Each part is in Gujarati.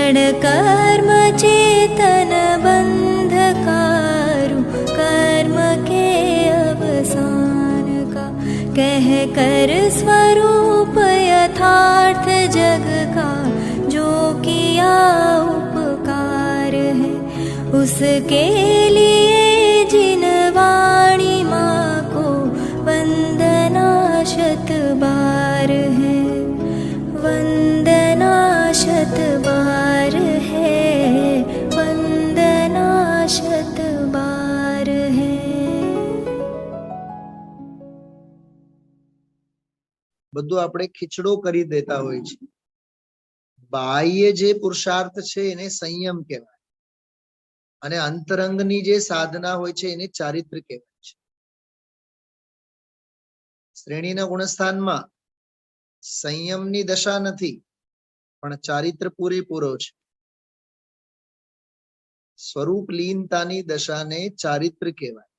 क्षण कर्म चेतन बंधकारु कर्म के अवसान का, कह कर स्वरूप यथार्थ जग का जो किया उपकार है, उसके लिए जिन वाणी माँ को वंदना शत बार है, वंदना शत बार है, वंदना शत बार है। બધું આપણે ખીચડો કરી દેતા હોય છે. બાહ્ય જે પુરુષાર્થ છે એને સંયમ કહેવાય, અને અંતરંગની જે સાધના હોય છે એને ચારિત્ર કહેવાય છે. શ્રેણીના ગુણસ્થાનમાં સંયમની દશા નથી, પણ ચારિત્ર પૂરેપૂરો છે. સ્વરૂપ લીનતાની દશાને ચારિત્ર કહેવાય.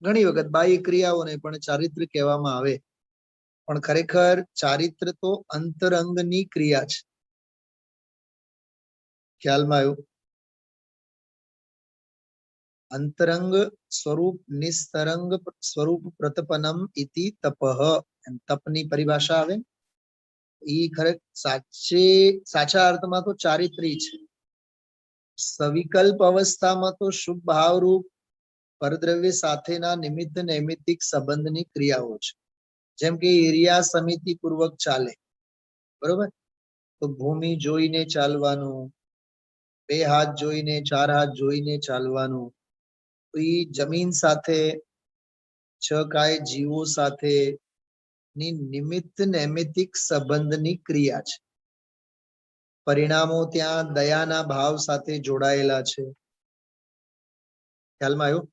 ઘણી વખત બાહ્ય ક્રિયાઓને પણ ચારિત્ર કહેવામાં આવે, પણ ખરેખર ચારિત્ર તો અંતરંગની ક્રિયા છે. ખ્યાલમાં આવ્યું? અંતરંગ સ્વરૂપ નિસ્તરંગ સ્વરૂપ પ્રતપનમ ઇતિ તપઃ, એમ તપની પરિભાષા આવે. એ ખરેખર સાચા અર્થમાં તો ચારિત્રી છે. સવિકલ્પ અવસ્થામાં તો શુભ ભાવરૂપ પરદ્રવ્ય સાથેના નિમિત્ત નૈમિત્તિક સંબંધની ક્રિયાઓ છે. જેમ કે એરિયા સમિતિ પૂર્વક ચાલે, બરોબર? તો ભૂમિ જોઈને ચાલવાનું, બે હાથ જોઈને, ચાર હાથ જોઈને ચાલવાનું. તો એ જમીન સાથે, છ કાય જીવો સાથે ની નિમિત્ત નૈમિત્તિક સંબંધની ક્રિયા છે. પરિણામો ત્યાં દયાના ભાવ સાથે જોડાયેલા છે. ખ્યાલમાં આવ્યું?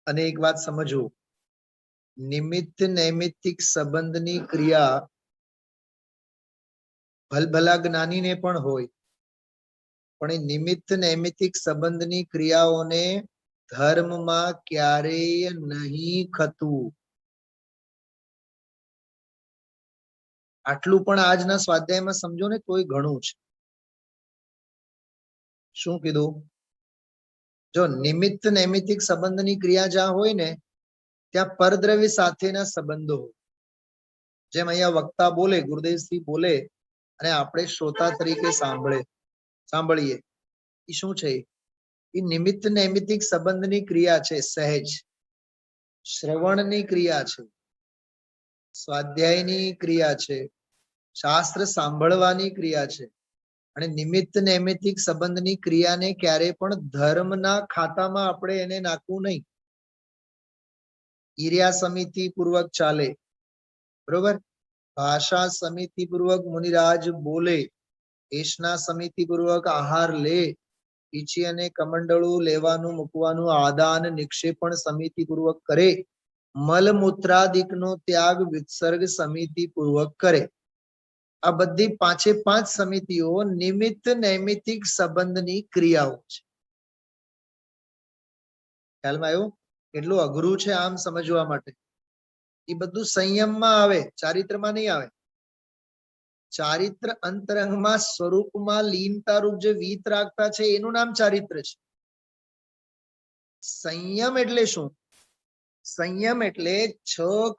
અને એક વાત સમજવું, નિમિત્ત નૈમિત્તિક સંબંધની ક્રિયા ભલભલા જ્ઞાનીને પણ હોય, પણ એ નિમિત્ત નૈમિત્તિક સંબંધની ક્રિયાઓને ધર્મમાં ક્યારેય નહીં ખતું. આટલું પણ આજના સ્વાધ્યાયમાં સમજો ને તોય ઘણું છે. શું કીધું? જો નિમિત્ત નૈમિત્તિક સંબંધની ક્રિયા જ્યાં હોય ને ત્યાં પરદ્રવ્ય સાથેના સંબંધો હોય. જેમ અહીંયા વક્તા બોલે, ગુરુદેવસિંહ બોલે, અને આપણે શ્રોતા તરીકે સાંભળીએ, એ શું છે? એ નિમિત્ત નૈમિત્તિક સંબંધની ક્રિયા છે. સહેજ શ્રવણની ક્રિયા છે, સ્વાધ્યાયની ક્રિયા છે, શાસ્ત્ર સાંભળવાની ક્રિયા છે. અને નિમિત્ત નૈમિત્તિક સંબંધની ક્રિયાને ક્યારે પણ ધર્મના ખાતામાં આપણે એને નાખવું નહીં. ઈર્યા સમિતિ પૂર્વક ચાલે, બરોબર? ભાષા સમિતિ પૂર્વક મુનિરાજ બોલે, એશના સમિતિ પૂર્વક આહાર લે, પીછી અને કમંડળું લેવાનું મૂકવાનું આદાન નિક્ષેપણ સમિતિ પૂર્વક કરે, મલમૂત્રાદિકનો ત્યાગ વિસર્ગ સમિતિ પૂર્વક કરે. આ બધી પાંચે પાંચ સમિતિઓ નિમિત્ત નૈમિત્તિક સંબંધની ક્રિયાઓ છે. ખ્યાલમાં આવ્યું? કેટલું અઘરું છે આમ સમજવા માટે. એ બધું સંયમમાં આવે, ચારિત્રમાં નહીં આવે. ચારિત્ર અંતરંગમાં સ્વરૂપમાં લીનતા રૂપ જે વીત રાખતા છે એનું નામ ચારિત્ર છે. સંયમ એટલે શું? સંયમ એટલે છ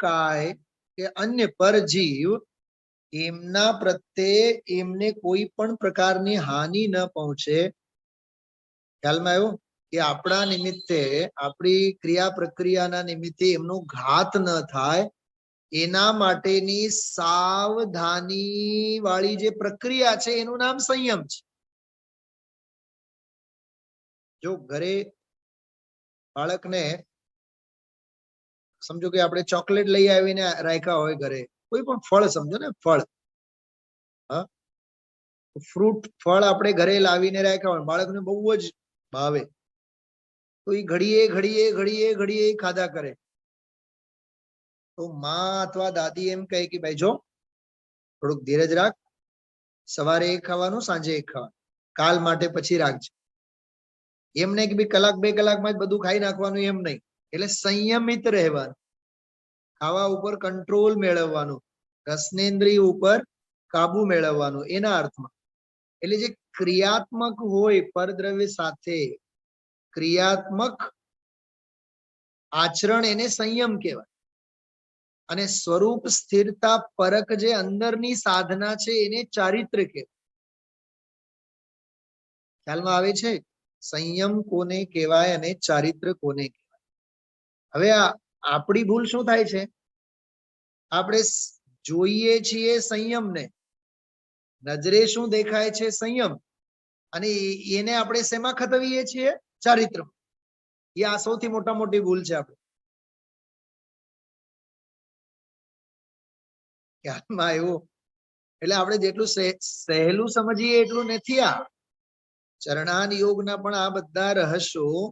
કાય કે અન્ય પરજીવ એમના પ્રત્યે એમને કોઈ પણ પ્રકારની હાનિ ન પહોંચે. ખ્યાલમાં આવ્યું? કે આપણા નિમિત્તે, આપણી ક્રિયા પ્રક્રિયાના નિમિત્તે એમનો ઘાત ન થાય, એના માટેની સાવધાની વાળી જે પ્રક્રિયા છે એનું નામ સંયમ છે. જો ઘરે બાળકને સમજો કે આપણે ચોકલેટ લઈ આવીને રાખ્યા હોય ઘરે, કોઈ પણ ફળ સમજો ને, ફળ, હા, ફ્રૂટ ફળ આપણે ઘરે લાવીને રાખ્યા હોય, બાળકને બહુ જ ભાવે, તો એ ઘડીએ ઘડીએ ઘડીએ ઘડીએ ખાધા કરે. તો માં અથવા દાદી એમ કહે કે ભાઈ જો થોડુંક ધીરજ રાખ, સવારે એક ખાવાનું, સાંજે એક ખાવાનું, કાલ માટે પછી રાખજે. એમ નહીં કે ભાઈ કલાક બે કલાકમાં જ બધું ખાઈ નાખવાનું, એમ નહીં. એટલે સંયમિત રહેવાનું, ખાવા ઉપર કંટ્રોલ મેળવવાનું, રસનેન્દ્રિય ઉપર કાબુ મેળવવાનું, એના અર્થમાં. એટલે જે ક્રિયાત્મક હોય પરદ્રવ્ય સાથે ક્રિયાત્મક આચરણ એને સંયમ કહેવાય. અને સ્વરૂપ સ્થિરતા પરક જે અંદરની સાધના છે એને ચારિત્ર્ય કહેવાય. ખ્યાલમાં આવે છે સંયમ કોને કહેવાય અને ચારિત્ર્ય કોને કહેવાય? હવે આપણી ભૂલ શું થાય છે? આપણે જોઈએ છીએ સંયમને, નજરે શું દેખાય છે? સંયમ. અને એને આપણે શેમાં ખતવીએ છીએ? ચારિત્ર. એ આ સૌથી મોટી ભૂલ છે આપણે. ખ્યાલમાં આવ્યું? એટલે આપણે જેટલું સહેલું સમજીએ એટલું નથી. આ ચરણાન યોગના પણ આ બધા રહસ્યો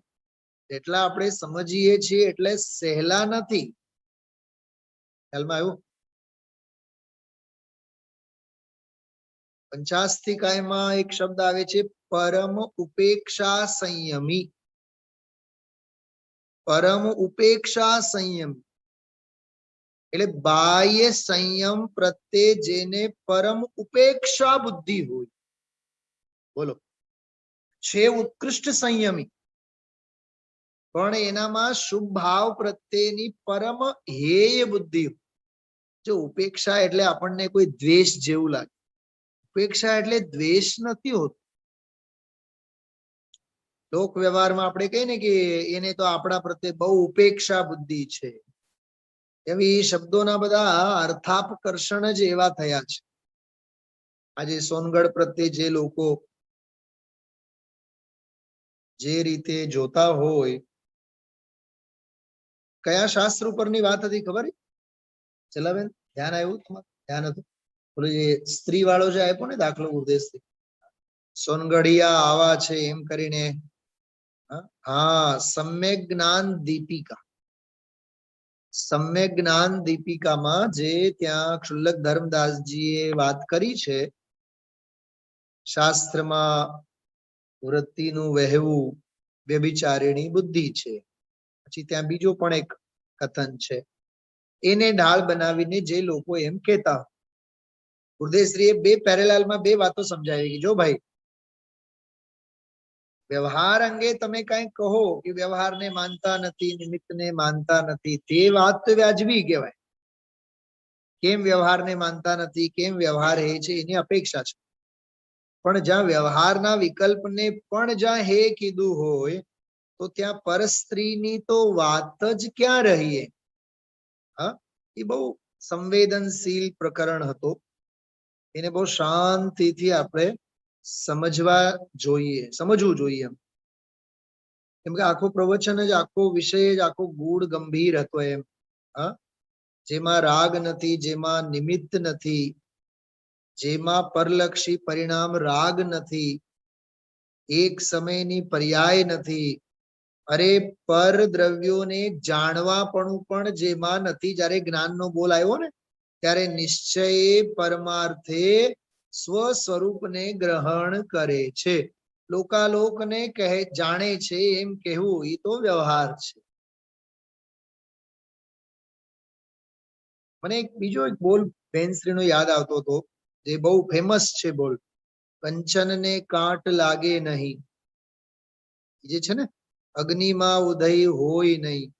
જેટલા આપણે સમજીએ છીએ એટલે સહેલા નથી. ખ્યાલમાં આવ્યું? પંચાસ્થિકાયમાં એક શબ્દ આવે છે પરમ ઉપેક્ષા સંયમી. પરમ ઉપેક્ષા સંયમી એટલે બાહ્ય સંયમ પ્રત્યે જેને પરમ ઉપેક્ષા બુદ્ધિ હોય, બોલો, છે ઉત્કૃષ્ટ સંયમી. પણ એનામાં શુભ ભાવ પ્રત્યેની પરમ હેય બુદ્ધિ. જો ઉપેક્ષા એટલે આપણને કોઈ દ્વેષ જેવું લાગે. ઉપેક્ષા એટલે દ્વેષ નથી હોતો. લોક વ્યવહારમાં આપણે કહીએ ને કે એને તો આપણા પ્રત્યે બહુ ઉપેક્ષા બુદ્ધિ છે. એવી શબ્દોના બધા અર્થાપકર્ષણ જ એવા થયા છે. આજે સોનગઢ પ્રત્યે જે લોકો જે રીતે જોતા હોય, કયા શાસ્ત્ર ઉપરની વાત હતી ખબર? ચલાબેન ધ્યાન આવ્યું? તમારું ધ્યાન હતું? બોલે જે સ્ત્રી વાળો જે આપ્યો ને દાખલો ઉદ્દેશથી, સોનગઢિયા આવા છે એમ કરીને. હા, સમ્યક જ્ઞાન દીપિકા. સમ્યક જ્ઞાન દીપિકામાં જે ત્યાં ક્ષુલ્લક ધર્મદાસજીએ વાત કરી છે, શાસ્ત્રમાં વૃત્તિનું વહેવું વ્યભિચારિણી બુદ્ધિ છે. પછી ત્યાં બીજો પણ એક કથન છે, એને ઢાળ બનાવીને જે લોકો એમ કહેતા. ગુરુદેવશ્રીએ બે પેરેલાલમાં બે વાતો સમજાવી. જો ભાઈ, વ્યવહાર અંગે તમે કઈ કહો કે વ્યવહારને માનતા નથી, નિમિત્તને માનતા નથી, તે વાત તો વ્યાજબી કહેવાય. કેમ વ્યવહારને માનતા નથી, કેમ વ્યવહાર હે છે એની અપેક્ષા છે. પણ જ્યાં વ્યવહારના વિકલ્પને પણ જ્યાં હે કીધું હોય તો ત્યાં પરસ્ત્રીની તો વાત જ ક્યાં રહીએ? હા, એ બહુ સંવેદનશીલ પ્રકરણ હતો. એને બહુ શાંતિથી આપણે સમજવું જોઈએ. કેમ કે આખો પ્રવચન જ, આખો વિષય જ આખો ગૂઢ ગંભીર હતો એમ. હા, જેમાં રાગ નથી, જેમાં નિમિત્ત નથી, જેમાં પરલક્ષી પરિણામ રાગ નથી, એક સમયની પર્યાય નથી. અરે પર દ્રવ્યોને જાણવાપણું પણ જેમાં નથી. જ્યારે જ્ઞાનનો બોલ આવ્યો ને ત્યારે નિશ્ચય પરમાર્થે સ્વ સ્વરૂપને ગ્રહણ કરે છે. લોકાલોકને કહે જાણે છે એમ કહેવું એ તો વ્યવહાર છે. મને બીજો એક બોલ બેનશ્રીનો યાદ આવતો હતો, જે બહુ ફેમસ છે બોલ. કંચનને કાંટ લાગે નહીં, જે છે ને, અગ્નિમાં ઉદય હોય નહીં,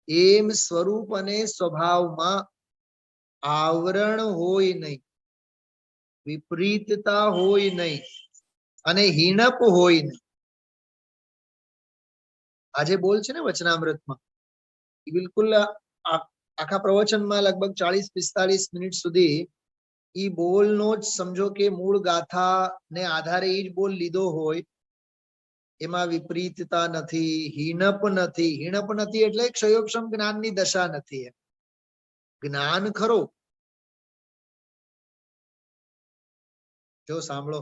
એમ સ્વરૂપ અને સ્વભાવમાં આવરણ હોય નહીં, વિપરીતતા હોય નહીં અને હીનપ હોય નહીં. આજે બોલ છે ને વચનામૃતમાં, એ બિલકુલ આખા પ્રવચનમાં લગભગ 40-45 મિનિટ સુધી ઈ બોલનો જ સમજો કે મૂળ ગાથા ને આધારે એ જ બોલ લીધો હોય. એમાં વિપરીતતા નથી, હીનપ નથી. હીનપ નથી એટલે ક્ષયોક્ષમ જ્ઞાનની દશા નથી. જ્ઞાન ખરો. જો સાંભળો,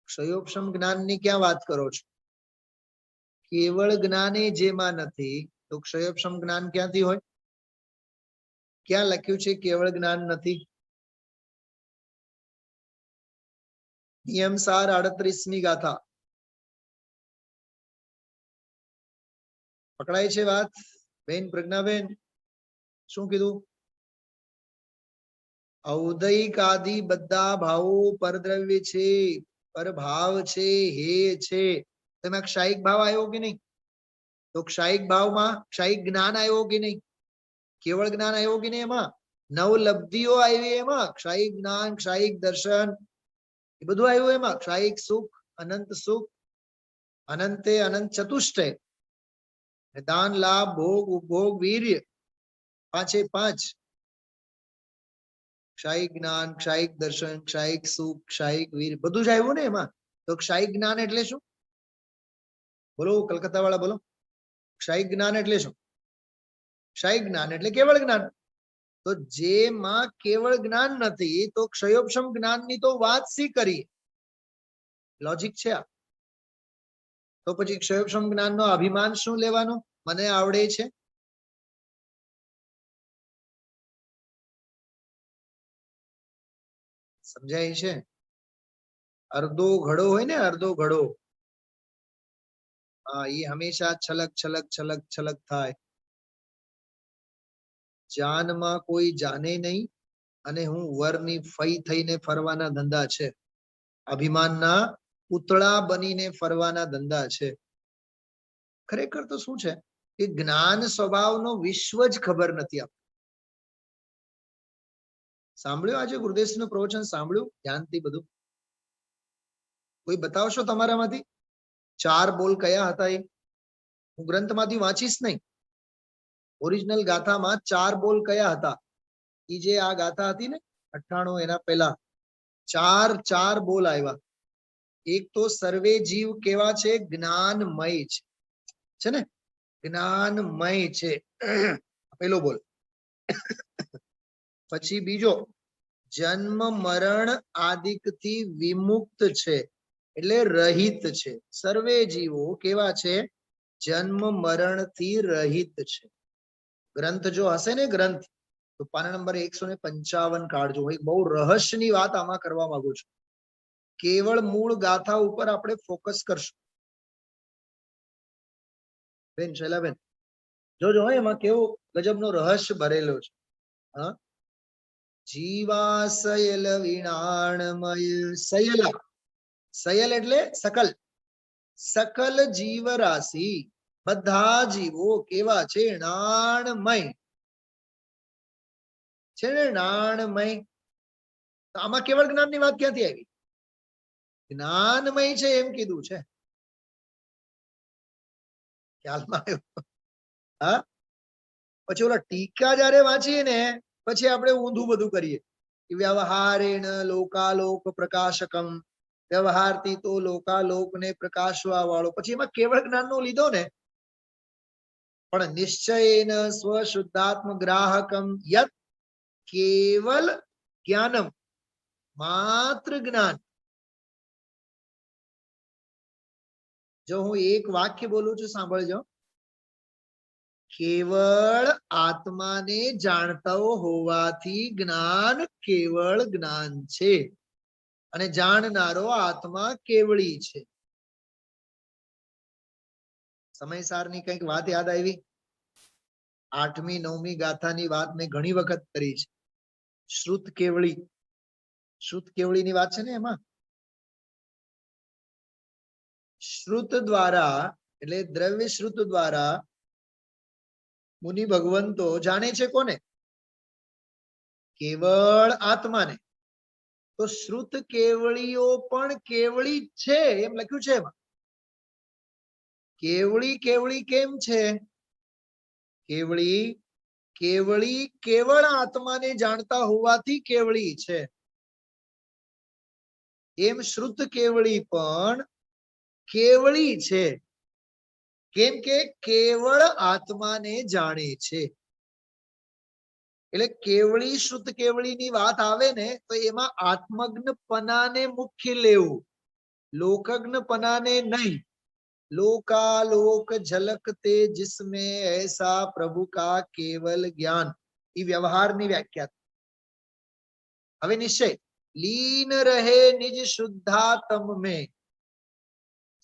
ક્ષયોક્ષમ જ્ઞાનની ક્યાં વાત કરો છો? કેવળ જ્ઞાને જેમાં નથી તો ક્ષયોક્ષમ જ્ઞાન ક્યાંથી હોય? ક્યાં લખ્યું છે કેવળ જ્ઞાન નથી? નિયમ સાર 38ની ગાથા. પકડાય છે વાત? બેન પ્રજ્ઞાબેન શું કીધું? ઔદયિક આદિ બધા ભાવો પરદ્રવ્ય છે, પરભાવ છે, હે છે. તેમાં ક્ષાયિક ભાવ આવ્યો કે નહીં? તો ક્ષાયિક ભાવમાં ક્ષાયિક જ્ઞાન આવ્યો કે નહીં? કેવળ જ્ઞાન આવ્યો કે નહીં? એમાં નવલબ્ધિઓ આવી, એમાં ક્ષાયિક જ્ઞાન, ક્ષાયિક દર્શન, એ બધું આવ્યું એમાં. ક્ષાયિક સુખ, અનંતે અનંત ચતુષ્ટય, દાન, લાભ, ભોગ, ઉપભોગ, વીર્ય, પાંચે પાંચ. ક્ષાયિક જ્ઞાન, ક્ષાયિક દર્શન, ક્ષાયિક સુખ, ક્ષાયિક વીર, બધું જ આવ્યું ને એમાં. તો ક્ષાયિક જ્ઞાન એટલે શું? બોલો કલકત્તા વાળા, બોલો. ક્ષાયિક જ્ઞાન એટલે શું? ક્ષાયિક જ્ઞાન એટલે કેવળ જ્ઞાન. તો જેમાં કેવળ જ્ઞાન નથી તો ક્ષયોપશમ જ્ઞાનની તો વાત શી કરી? લોજિક છે આ. તો પછી ક્ષયોપશમ જ્ઞાનનો અભિમાન શું લેવાનો? મને આવડે છે. સમજાય છે? અર્ધો ઘડો હોય ને, અર્ધો ઘડો, હા, એ હંમેશા છલક છલક છલક છલક થાય. જાનમાં કોઈ જાને નહીં, અને હું વરની ફઈ થઈને ફરવાના ધંધા છે. અભિમાનના પૂતળા બનીને ફરવાના ધંધા છે. ખરેખર તો શું છે કે જ્ઞાન સ્વભાવનો વિશ્વ જ ખબર નથી આપણને. સાંભળ્યું આજે ગુરુદેવનું પ્રવચન? સાંભળ્યું ધ્યાનથી બધું? કોઈ બતાવશો તમારામાંથી? 4 બોલ કયા હતા? એ હું ગ્રંથમાંથી વાંચીશ નહીં. ઓરિજિનલ ગાથામાં 4 બોલ કયા હતા? એ જે આ ગાથા હતી ને 98, એના પહેલા 4 બોલ આવ્યા. એક તો સર્વે જીવ કેવા છે? જ્ઞાનમય છે ને, જ્ઞાનમય છે, પેલો બોલ. પછી બીજો, જન્મ મરણ આદિકથી વિમુક્ત છે, એટલે રહિત છે. સર્વે જીવો કેવા છે? જન્મ મરણ થી રહિત છે. ગ્રંથ જો હશે ને, ગ્રંથ, તો પાના નંબર 155 કાઢજો. એક બહુ રહસ્યની વાત આમાં કરવા માંગુ છું. કેવળ મૂળ ગાથા ઉપર આપણે ફોકસ કરશું. બેન શૈલાબેન જોજો, એમાં કેવું ગજબનો રહસ્ય ભરેલો છે. હા, જીવાસયલ વિણાણમય સયલા. સયલ એટલે સકલ, સકલ જીવ રાશિ, બધા જીવો કેવા છે? નાણમય છે ને, નાણમય. આમાં કેવળ જ્ઞાન ની વાત ક્યાંથી આવી? જ્ઞાનમય છે એમ કીધું છે. ખ્યાલમાં આવ્યો? હા, પછી ઓલા ટીકા જયારે વાંચીએ ને, પછી આપણે ઊંધું બધું કરીએ. વ્યવહારેણ લોકાલોક પ્રકાશકમ, વ્યવહારથી તો લોકાલોક ને પ્રકાશવા વાળો. પછી એમાં કેવળ જ્ઞાન નો લીધો ને, પણ નિશ્ચયેન સ્વશુદ્ધાત્મ ગ્રાહકમ યત કેવલ જ્ઞાનમ, માત્ર જ્ઞાન. જો હું એક વાક્ય બોલું છું, સાંભળજો. કેવળ આત્માને જાણતા હોવાથી જ્ઞાન કેવળ જ્ઞાન છે, અને જાણનારો આત્મા કેવળી છે. સમયસારની કઈક વાત યાદ આવી? 8મી 9મી ગાથાની વાત મેં ઘણી વખત કરી છે. શ્રુત કેવળી, શ્રુત કેવળીની વાત છે ને. એમાં શ્રુત દ્વારા એટલે દ્રવ્ય શ્રુત દ્વારા મુનિ ભગવંતો જાણે છે કોને? કેવળ આત્માને. તો શ્રુત કેવળીઓ પણ કેવળી છે એમ લખ્યું છે એમાં. કેવળી કેવળી કેમ છે? કેવળી કેવળી કેવળ આત્માને જાણતા હોવાથી કેવળી છે. એમ શ્રુત કેવળી પણ કેવળી છે. કેમ કે કેવળ આત્માને જાણે છે. એટલે કેવળી શ્રુત કેવળીની વાત આવે ને, તો એમાં આત્મજ્ઞપનાને મુખ્ય લેવું, લોકજ્ઞપનાને નહીં. लोकालोक झलकते जिसमें ऐसा प्रभु का केवल ज्ञान, ये व्यवहाરની વ્યાખ્યા. હવે નિશ્ચય, લીન રહે નિજ શુદ્ધાત્મ में,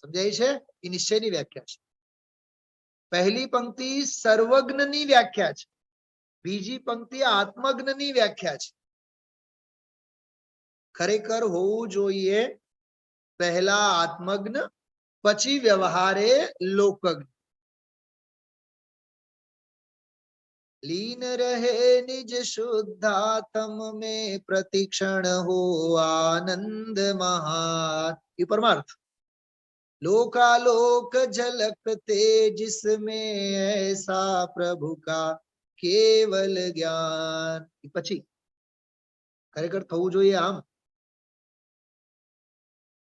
સમજાય છે? એ નિશ્ચયની વ્યાખ્યા છે. પહેલી પંક્તિ સર્વજ્ઞની વ્યાખ્યા છે, બીજી પંક્તિ આત્મજ્ઞની વ્યાખ્યા છે. ખરેખર હોવું જોઈએ પહેલા આત્મજ્ઞ, પછી વ્યવહારે લોકજ્ઞ. लीन रहे निज शुद्धात्म में प्रतिक्षण हो आनंद महान. ये परमार्थ. लोकालोक झलकते जिसमें ऐसा प्रभु का केवल ज्ञान. પછી ખરેખર થવું જોઈએ આમ.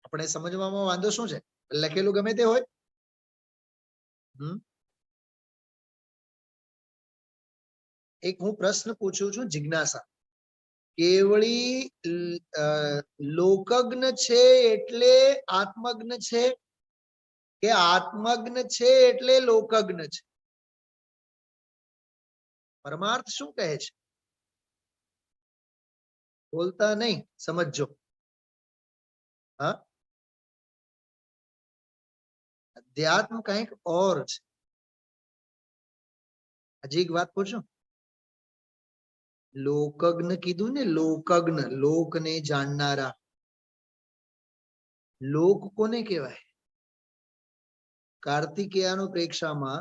આપણે સમજવામાં વાંધો શું છે? લખેલું ગમે તે હોય. એક હું પ્રશ્ન પૂછું છું, જિજ્ઞાસા. કેવળી લોકજ્ઞ છે એટલે આત્મજ્ઞ છે કે આત્મજ્ઞ છે એટલે લોકજ્ઞ છે? પરમાર્થ શું કહે છે? બોલતા નહીં, સમજો. હા, અધ્યાત્મ કંઈક ઓર છે. હજી એક વાત પૂછું. લોકજ્ઞ કીધું ને, લોકજ્ઞ, લોકને જાણનારા. લોક કોને કહેવાય? કાર્તિકેયાનું પ્રેક્ષામાં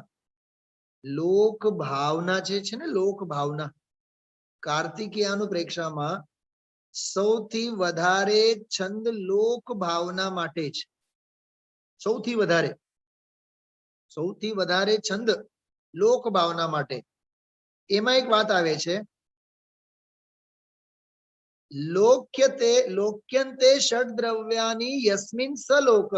લોક ભાવના જે છે ને, લોક ભાવના, કાર્તિકેયાનું પ્રેક્ષામાં સૌથી વધારે છંદ લોક ભાવના માટે છે. સૌથી વધારે છંદ લોક ભાવના માટે. એમાં એક વાત આવે છે, લોક્યંતે ષડ દ્રવ્યાની યસ્મિન સલોક.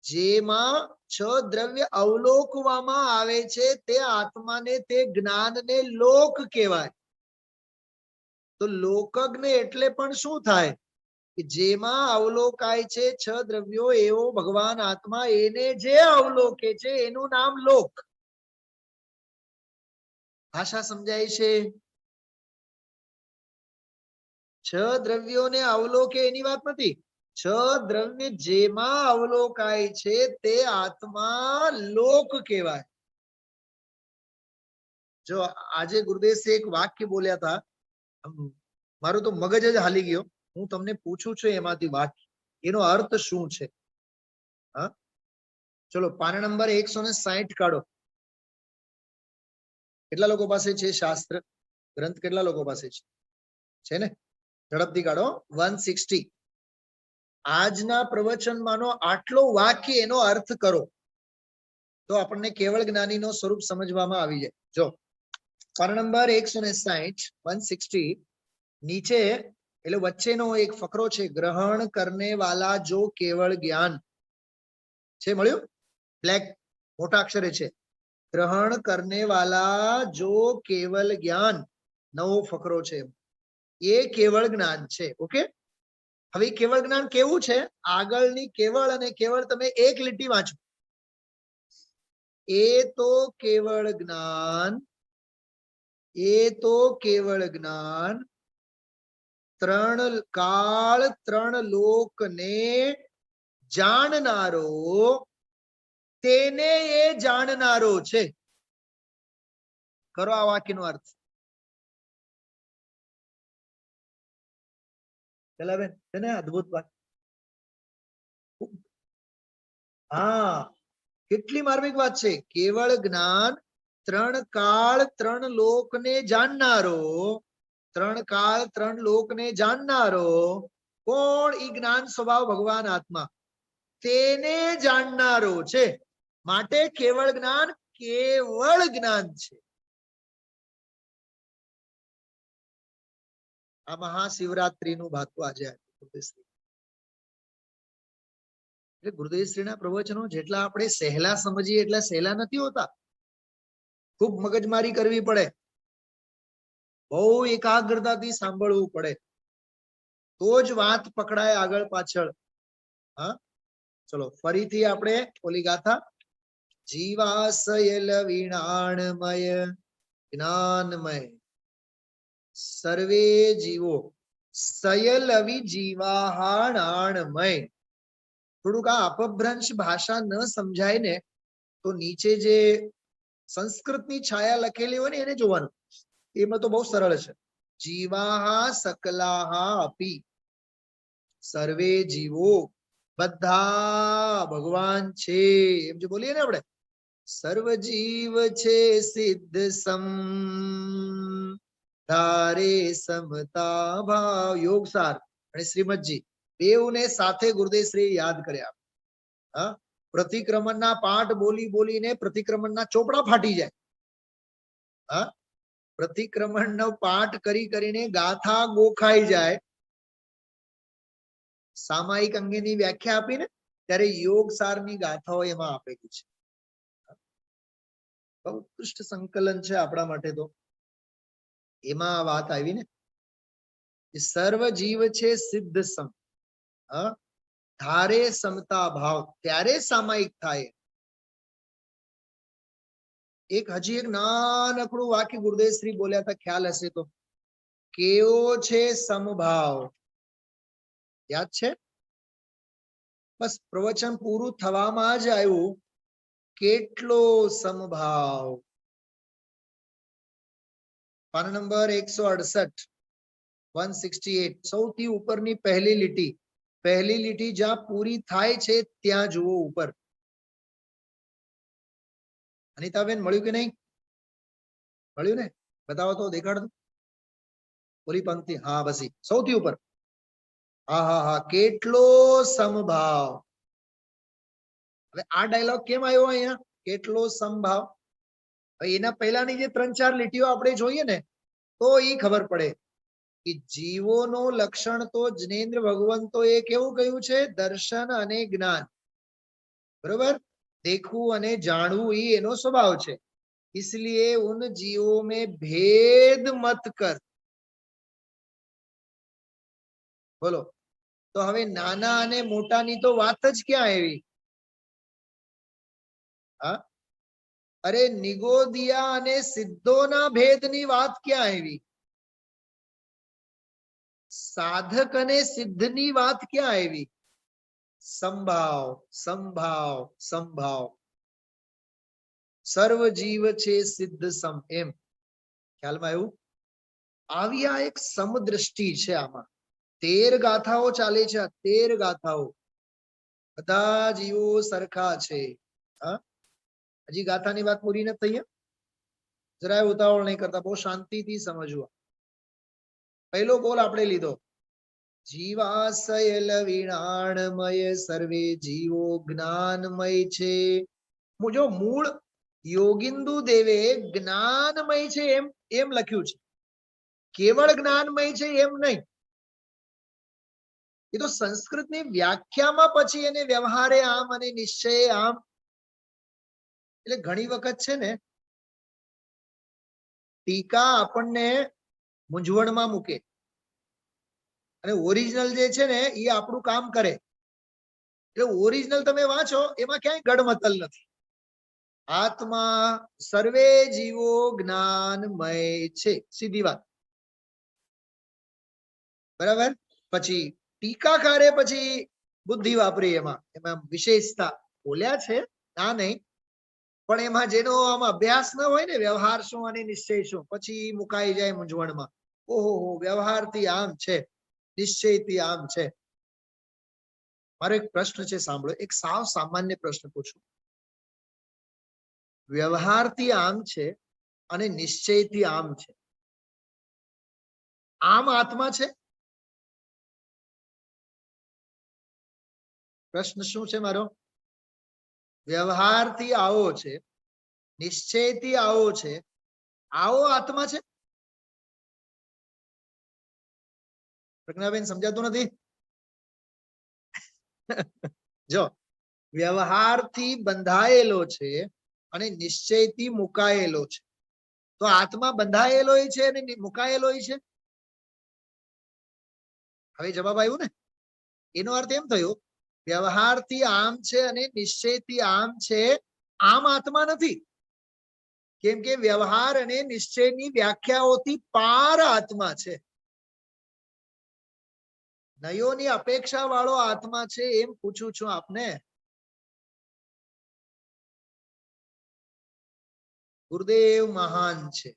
જેમાં છ દ્રવ્ય અવલોકવામાં આવે છે તે આત્માને, તે જ્ઞાનને લોક કહેવાય. તો લોકજ્ઞ એટલે પણ શું થાય? કે જેમાં અવલોકાય છે છ દ્રવ્યો એવો ભગવાન આત્મા, એને જે અવલોકે છે એનું નામ લોક. ભાષા સમજાય છે? છ દ્રવ્યોને અવલોકે એની વાત નથી. છ દ્રવ્ય જેમાં અવલોકાય છે તે આત્મા લોક કહેવાય. જો આજે ગુરુદેવ એક વાક્ય બોલ્યા હતા, મારું તો મગજ જ હાલી ગયો. હું તમને પૂછું છું એમાંથી વાક્ય, એનો અર્થ શું છે? હા, ચલો પાના નંબર 160 કાઢો. કેટલા લોકો પાસે છે શાસ્ત્ર ગ્રંથ? કેટલા લોકો પાસે છે ને? ઝડપથી કાઢો. 160. આજના પ્રવચનમાંનો આટલો વાક્ય, એનો અર્થ કરો તો આપણને કેવળ જ્ઞાનીનો સ્વરૂપ સમજવામાં આવી જાય. જો પાના નંબર 160, 160 નીચે એટલે વચ્ચેનો એક ફકરો છે, ગ્રહણ કરને વાલા જો કેવળ જ્ઞાન છે. મળ્યું? બ્લેક મોટા અક્ષરે છે, ગ્રહણ કરને વાલા જો કેવલ જ્ઞાન. નવો ફકરો છે, એ કેવળ જ્ઞાન છે. ઓકે, હવે કેવળ જ્ઞાન કેવું છે? આગળની કેવળ અને કેવળ તમે એક લીટી વાંચો. એ તો કેવળ જ્ઞાન, એ તો કેવળ જ્ઞાન ત્રણ કાળ ત્રણ લોકને જાણનારો, તેને એ જાણનારો છે. કરો આ વાક્યનો અર્થ. પેલા બેન છે ને અદભુત વાત. હા, કેટલી માર્મિક વાત છે. કેવળ જ્ઞાન ત્રણ કાળ ત્રણ લોકને જાણનારો, ત્રણ કાળ ત્રણ લોકને જાણનારો કોણ? ઈ જ્ઞાન સ્વભાવ ભગવાન આત્મા, તેને જાણનારો છે. માટે કેવળ જ્ઞાન કેવળ જ્ઞાન છે. આ મહાશિવરાત્રીનું ભાતું આજે ગુરુદેવશ્રીના પ્રવચનો જેટલા આપણે સહેલા સમજીએ એટલા સહેલા નથી હોતા. ખૂબ મગજમારી કરવી પડે, બહુ એકાગ્રતાથી સાંભળવું પડે, તો જ વાત પકડાય આગળ પાછળ. હા, ચલો ફરીથી આપણે ઓલી ગાથા. જીવાસયલ વિણાણમય જ્ઞાનમય સર્વે જીવો સયલવિ જીવાહાણાણમય. થોડુંક આ અપભ્રંશ ભાષા ન સમજાય ને તો નીચે જે સંસ્કૃતની છાયા લખેલી હોય ને એને જોવાનું. એમાં તો બહુ સરળ છે. જીવાહા સકલાહા અપી સર્વે જીવો બધા ભગવાન છે એમ જે બોલીએ ને આપણે, સર્વ જીવ છે સિદ્ધ સમ ધારે સમતા ભાવ. યોગસાર અને શ્રીમદજી બેઉને સાથે ગુરુદેવ શ્રી યાદ કર્યા. હા, પ્રતિક્રમણના પાઠ બોલી બોલીને પ્રતિક્રમણના ચોપડા ફાટી જાય. હા, પ્રતિક્રમણનો પાઠ કરી કરીને ગાથા ગોખાઈ જાય. સામાયિક અંગેની વ્યાખ્યા આપીને ત્યારે યોગસારની ગાથાઓ એમાં આપેલી છે. બહુ ઉત્કૃષ્ટ સંકલન છે આપણા માટે. તો એમાં આ વાત આવી ને, સર્વ જીવ છે સિદ્ધ સમ, ધારે સમતા ભાવ, ત્યારે સામાયિક થાય. હજી એક નાનકડું વાક્ય ગુરુદેવ શ્રી બોલ્યા હતા, ખ્યાલ હશે તો, કેવો છે સમભાવ. યાદ છે? બસ પ્રવચન પૂરું થવામાં જ આવ્યું, કેટલો સમભાવ. પાના નંબર 168, 168, સૌથી ઉપરની પહેલી લીટી. પહેલી લીટી જ્યાં પૂરી થાય છે ત્યાં જુઓ ઉપર. અનિતાબેન મળ્યું કે નહીં? મળ્યું ને? બતાવો તો, દેખાડ દો પૂરી પંક્તિ. હા, બસ સૌથી ઉપર. હા હા હા, કેટલો સમભાવ. હવે આ ડાયલોગ કેમ આવ્યો અહીંયા, કેટલો સમભાવ? એના પહેલાની જે 3-4 લીટીઓ આપણે જોઈએ ને તો એ ખબર પડે કે જીવોનો લક્ષણ તો જ્ઞેન્દ્ર ભગવંતોએ કેવું કહ્યું છે, દર્શન અને જ્ઞાન. બરોબર, देखूं અને જાણવું એ એનો સ્વભાવ છે. इसलिए उन जीवों में भेद मत कर. બોલો, તો હવે નાના અને મોટાની તો વાત જ ક્યાં આવી? હા, અરે નિગોદિયા અને સિદ્ધોના ભેદની વાત ક્યાં આવી? સાધક અને સિદ્ધની વાત ક્યાં આવી? સંભાવ સંભાવ સંભાવ. સર્વ જીવ છે સિદ્ધ સમ, એમ ખ્યાલમાં આવ્યું? આવી આ એક સમદ્રષ્ટિ છે. આમાં 13 ગાથાઓ ચાલે છે. 13 ગાથાઓ, બધા જીવો સરખા છે. હા, હજી ગાથાની વાત પૂરી નથી થઈ. જરાય ઉતાવળ નહીં કરતા, બહુ શાંતિથી સમજવા. પહેલો બોલ આપણે લીધો, જીવાશયલ વિણાણમય સર્વે જીવો જ્ઞાનમય છે. જો મૂળ યોગિંદુ દેવે જ્ઞાનમય છે એમ લખ્યું છે, કેવળ જ્ઞાનમય છે એમ નહીં. એ તો સંસ્કૃતની વ્યાખ્યામાં પછી એને વ્યવહારે આમ અને નિશ્ચય આમ. એટલે ઘણી વખત છે ને ટીકા આપણને મૂંઝવણમાં મૂકે અને ઓરિજિનલ જે છે ને એ આપણું કામ કરે. એટલે ઓરિજિનલ તમે વાંચો એમાં ક્યાંય ગડમતલ નથી. આત્મા સર્વે જીવો જ્ઞાનમય છે, સીધી વાત. બરાબર, પછી ટીકાકારે પછી બુદ્ધિ વાપરી. એમાં વિશેષતા બોલ્યા છે, ના નહીં, પણ એમાં જેનો આમ અભ્યાસ ન હોય ને, વ્યવહાર શું અને નિશ્ચય શું, પછી મુકાઈ જાય મૂંઝવણમાં. ઓહો, વ્યવહારથી આમ છે, નિશ્ચયથી આમ છે. મારો એક પ્રશ્ન છે, સાંભળો. એક સાવ સામાન્ય પ્રશ્ન પૂછું. વ્યવહારથી આમ છે અને નિશ્ચયથી આમ છે, આમ આત્મા છે? પ્રશ્ન શું છે મારો? વ્યવહારથી આવો છે, નિશ્ચયથી આવો છે, આવો આત્મા છે? પ્રજ્ઞાબેન સમજાતું નથી? જો વ્યવહારથી બંધાયેલો છે અને નિશ્ચયથી મુકાયેલો છે, તો આત્મા બંધાયેલો છે અને મુકાયેલો છે. હવે જવાબ આવ્યો ને? એનો અર્થ એમ થયો, વ્યવહારથી આમ છે અને નિશ્ચયથી આમ છે, આમ આત્મા નથી. કેમ કે વ્યવહાર અને નિશ્ચયની વ્યાખ્યાઓથી પાર આત્મા છે. નયોની અપેક્ષા વાળો આત્મા છે, એમ પૂછું છું આપને. ગુરુદેવ મહાન છે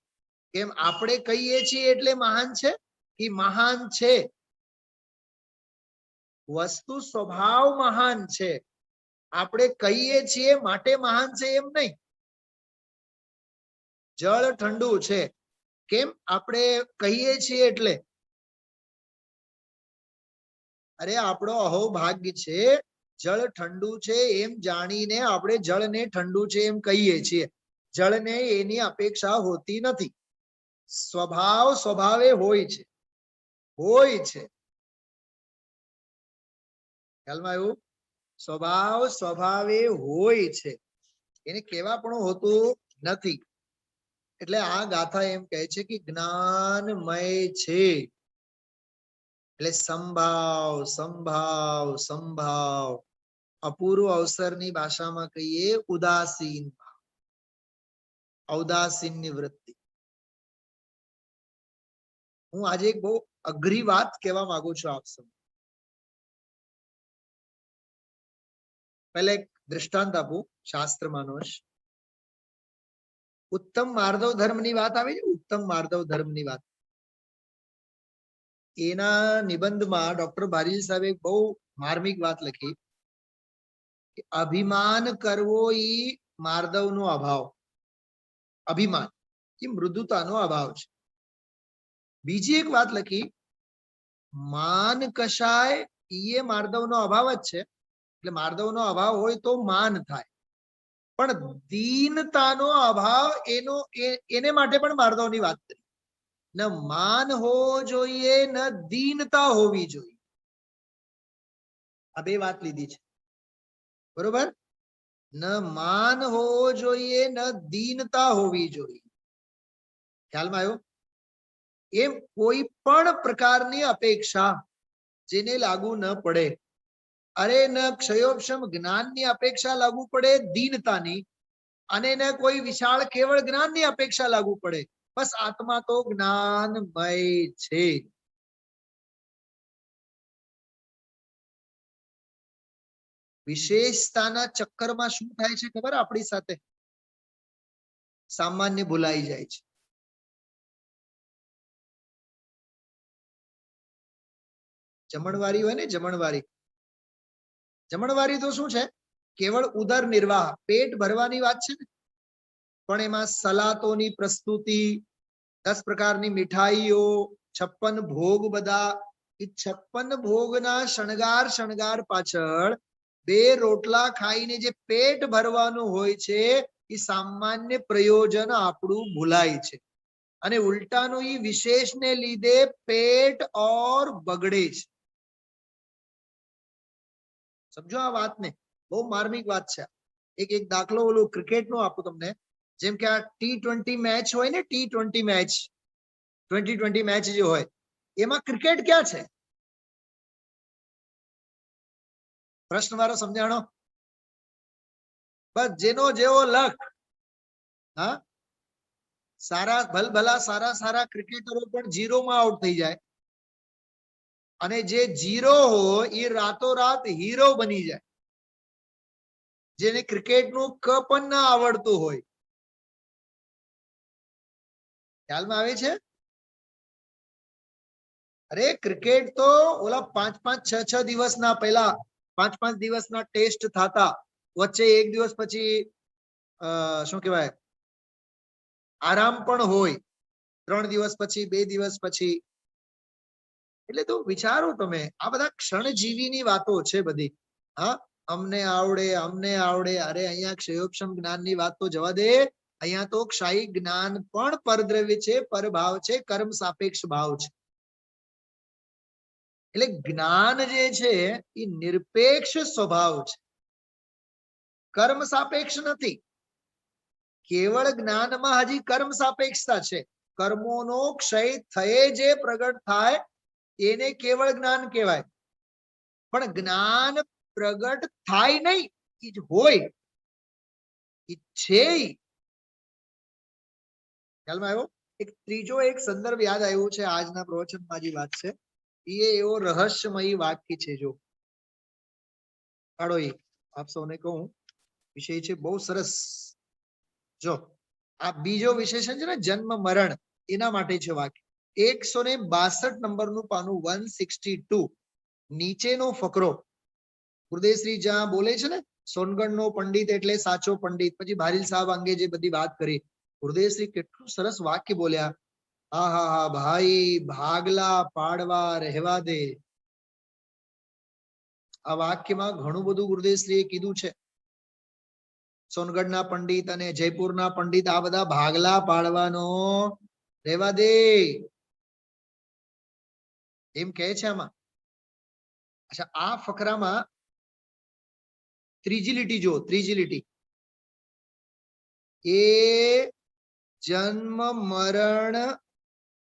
કેમ આપણે કહીએ છીએ એટલે મહાન છે કે મહાન છે? વસ્તુ સ્વભાવ મહાન છે, આપણે કહીએ છીએ માટે મહાન છે એમ નહીં. જળ ઠંડુ છે કેમ આપણે કહીએ છીએ એટલે? અરે આપણો અહોભાગ્ય છે, જળ ઠંડુ છે એમ જાણીને આપણે જળને ઠંડુ છે એમ કહીએ છીએ. જળને એની અપેક્ષા હોતી નથી. સ્વભાવ સ્વભાવે હોય છે, હોય છે. ખ્યાલમાં આવ્યું? સ્વભાવ સ્વભાવે હોય છે, એને કેવા પણ હોતું નથી. એટલે આ ગાથા એમ કહે છે કે જ્ઞાનમય છે. એટલે સંભાવ સંભાવ સંભાવ, અપૂર્વ અવસરની ભાષામાં કહીએ ઉદાસીન, ઔદાસીનની વૃત્તિ. હું આજે એક બહુ અઘરી વાત કહેવા માંગુ છું આપ સૌ. પહેલા એક દ્રષ્ટાંત આપું શાસ્ત્રમાંનો જ. ઉત્તમ માર્દવ ધર્મની વાત આવે છે, ઉત્તમ માર્દવ ધર્મની વાત. એના નિબંધમાં ડોક્ટર ભારીજી સાહેબે એક બહુ માર્મિક વાત લખી કે અભિમાન કરવો એ માર્દવનો અભાવ, અભિમાન એ મૃદુતાનો અભાવ છે. બીજી એક વાત લખી, માન કશાય એ માર્દવનો અભાવ જ છે. એટલે માર્દવનો અભાવ હોય તો માન થાય, પણ દીનતાનો અભાવ એને માટે પણ માર્દવની વાત કરી. ન માન હોવો જોઈએ ન દીનતા હોવી જોઈએ. આ બે વાત લીધી છે, બરોબર? ન માન હોવો જોઈએ ન દીનતા હોવી જોઈએ. ખ્યાલમાં આવ્યો? એમ કોઈ પણ પ્રકારની અપેક્ષા જેને લાગુ ન પડે. અરે ન ક્ષયોપશમ જ્ઞાનની અપેક્ષા લાગુ પડે દીનતાની, અને ન કોઈ વિશાળ કેવળ જ્ઞાનની અપેક્ષા લાગુ પડે. બસ આત્મા તો જ્ઞાનમય છે. વિશેષતાના ચક્કરમાં શું થાય છે ખબર આપણી સાથે? સામાન્ય ભૂલાઈ જાય છે. જમણવારી હોય ને, જમણવારી, જમણવારી તો શું છે? કેવળ ઉદર નિર્વાહ, પેટ ભરવાની વાત છે ને. પણ એમાં સલાતોની પ્રસ્તુતિ, 10 પ્રકારની મીઠાઈઓ, 56 ભોગ, બધા એ 56 ભોગના શણગાર પાછળ 2 રોટલા ખાઈને જે પેટ ભરવાનું હોય છે એ સામાન્ય પ્રયોજન આપણું ભૂલાય છે. અને ઉલટાનું એ વિશેષને લીધે પેટ ઓર બગડે છે. સમજો આ વાતને, બહુ માર્મિક વાત છે. એક દાખલો ઓલો ક્રિકેટનો આપું તમને. જેમ કે આ T20 મેચ હોય ને, T20 મેચ, 2020 મેચ જે હોય, એમાં ક્રિકેટ ક્યાં છે? પ્રશ્ન મારો સમજાણો? બસ જેનો જેવો લક. હા, સારા ભલભલા સારા ક્રિકેટરો પણ 0માં આઉટ થઈ જાય, અને જે 0 હોય એ રાતોરાત હીરો બની જાય, જેને ક્રિકેટનું ક પણ ના આવડતું હોય. ખ્યાલમાં આવે છે? અરે ક્રિકેટ તો ઓલા 5-5, 6-6 દિવસના, પહેલા 5-5 દિવસના ટેસ્ટ થતા, વચ્ચે 1 દિવસ પછી શું કહેવાય, આરામ પણ હોય, 3 દિવસ પછી, 2 દિવસ પછી. એટલે તો વિચારો તમે, આ બધા ક્ષણજીવીની વાતો છે બધી. હા, અમને આવડે, અમને આવડે. અરે અહીંયા ક્ષયોપશમ જ્ઞાનની વાત તો જવા દે. અહીંયા તો ક્ષાયી જ્ઞાન પણ પરદ્રવ્ય છે, પરભાવ છે, કર્મ સાપેક્ષ ભાવ છે. એટલે જ્ઞાન જે છે એ નિરપેક્ષ સ્વભાવ છે, કર્મ સાપેક્ષ નથી. કેવળ જ્ઞાનમાં હજી કર્મ સાપેક્ષતા છે. કર્મોનો ક્ષય થયે જે પ્રગટ થાય એને કેવળ જ્ઞાન કહેવાય. પણ જ્ઞાન પ્રગટ થાય નહીં, એ જ હોય, એ છે. ખ્યાલમાં આવ્યો? એક ત્રીજો એક સંદર્ભ યાદ આવ્યો છે આજના પ્રવચનમાં જે વાત છે એ એવો રહસ્યમય વાક્ય છે. જો કાઢો, એ આપ સૌને કહું, વિષય છે બહુ સરસ. જો આ બીજો વિશેષણ છે ને, જન્મ મરણ, એના માટે છે વાક્ય. 162 નંબરનું પાનું, 162. નીચેનો ફકરો ગુરુદેવશ્રી જ્યાં બોલે છે ને, સોનગઢનો પંડિત એટલે સાચો પંડિત, પછી ભારીલ સાહેબ અંગે જે બધી વાત કરી, ગુરુદેવશ્રી કેટલું સરસ વાક્ય બોલ્યા, હા હા હા ભાઈ, ભાગલા પાડવા રહેવા દે. આ વાક્યમાં ઘણું બધું ગુરુદેવશ્રીએ કીધું છે. સોનગઢના પંડિત અને જયપુરના પંડિત આ બધા ભાગલા પાડવાનો રહેવા દે એમ કહે છે આમાં. અચ્છા, આ ફકરામાં ત્રીજી લીટી જો, ત્રીજી લીટી, એ જન્મ મરણ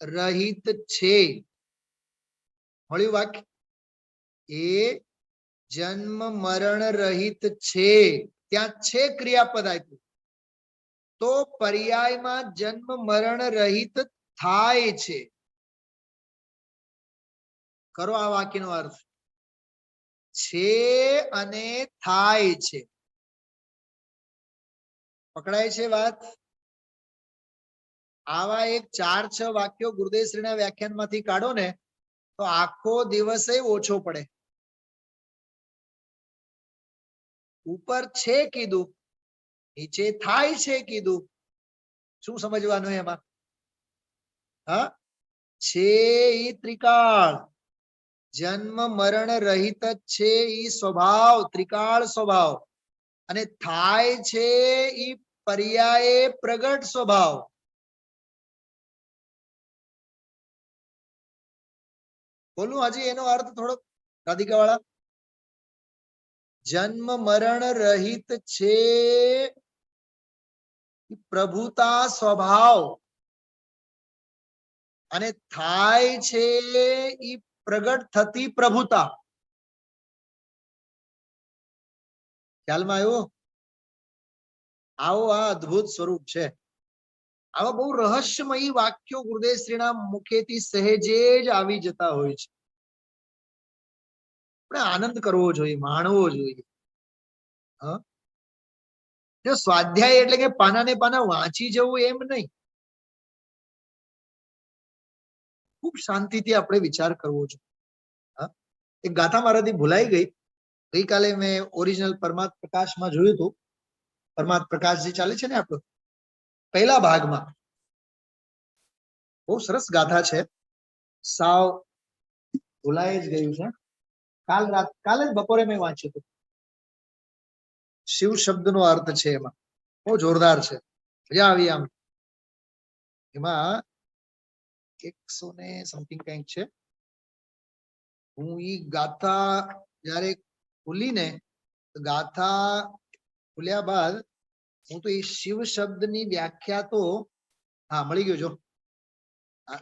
રહિત છે. મળ્યું વાક્ય? એ જન્મ મરણ રહિત છે. ત્યાં છે ક્રિયાપદ આપ્યું, તો પર્યાયમાં જન્મ મરણ રહિત થાય છે. કરો આ વાક્યનો અર્થ. છે અને થાય છે. પકડાય છે વાત? આવા એક 4-6 વાક્યો ગુરુદેવશ્રીના વ્યાખ્યાનમાંથી કાઢો ને તો આખો દિવસે ઓછો પડે. ઉપર છે કીધું, નીચે થાય છે કીધું, શું સમજવાનું એમાં? હા, છે ઈ ત્રિકાળ, જન્મ મરણ રહિત છે ઈ સ્વભાવ, ત્રિકાળ સ્વભાવ, અને થાય છે ઈ પર્યાય પ્રગટ સ્વભાવ. બોલું હજી એનો અર્થ થોડો રાધિકા વાળા? જન્મ મરણ રહિત છે પ્રભુતા સ્વભાવ, અને થાય છે ઈ પ્રગટ થતી પ્રભુતા. ખ્યાલમાં આવ્યો? આવો આ અદ્ભુત સ્વરૂપ છે. આવા બહુ રહસ્યમયી વાક્યો ગુરુદેવશ્રીના મુખેથી સહેજે જ આવી જતા હોય છે. આપણે આનંદ કરવો જોઈએ, માણવો જોઈએ. જો સ્વાધ્યાય એટલે કે પાના ને પાના વાંચી જવું એમ નહીં. ખૂબ શાંતિથી આપણે વિચાર કરવો જોઈએ. એક ગાથા મારાથી ભૂલાઈ ગઈ. ગઈકાલે મેં ઓરિજિનલ પરમાત્મ પ્રકાશમાં જોયું હતું. પરમાત્મ પ્રકાશ જે ચાલે છે ને આપણો, પહેલા ભાગમાં બહુ સરસ ગાથા છે. સાવ ભૂલાઈ જ ગયું છે. કાલે જ બપોરે મેં વાંચ્યું હતું. શિવ શબ્દનો અર્થ છે એમાં, બહુ જોરદાર છે, મજા આવી આમ. એમાં 100 ને સમથિંગ કંઈક છે. હું ઈ ગાથા જયારે ખુલીને, ગાથા ખુલ્યા બાદ હું તો એ શિવ શબ્દની વ્યાખ્યા તો હા મળી ગયો. જો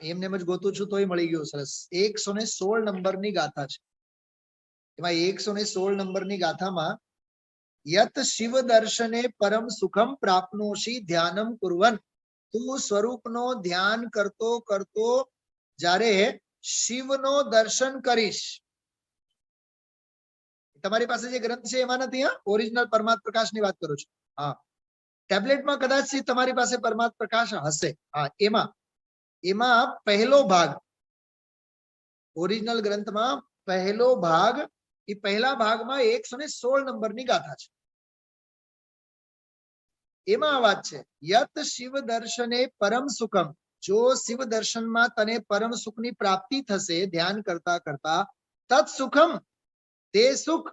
એમને એમ જ ગોતું છું તોય મળી ગયો. સરસ. 116 નંબરની ગાથા છે. એમાં 116 નંબરની ગાથામાં યત શિવ દર્શને પરમ સુખમ પ્રાપ્નોષિ ધ્યાનમ કુર્વન, તું સ્વરૂપનો ધ્યાન કરતો કરતો જ્યારે શિવનો દર્શન કરીશ. તમારી પાસે જે ગ્રંથ છે એમાં નથી, હા, ઓરિજિનલ પરમાત્મ પ્રકાશની વાત કરું છું. હા, ટેબ્લેટમાં કદાચ તમારી પાસે પરમાત્મ પ્રકાશ હશે. હા, એમાં પહેલો ભાગ, ઓરિજિનલ ગ્રંથમાં પહેલો ભાગ, એ પહેલા ભાગમાં 116 નંબરની ગાથા છે. એમાં આ વાત છે, યત શિવ દર્શને પરમ સુખમ, જો શિવ દર્શનમાં તને પરમ સુખની પ્રાપ્તિ થશે ધ્યાન કરતા કરતા, તત સુખમ, તે સુખ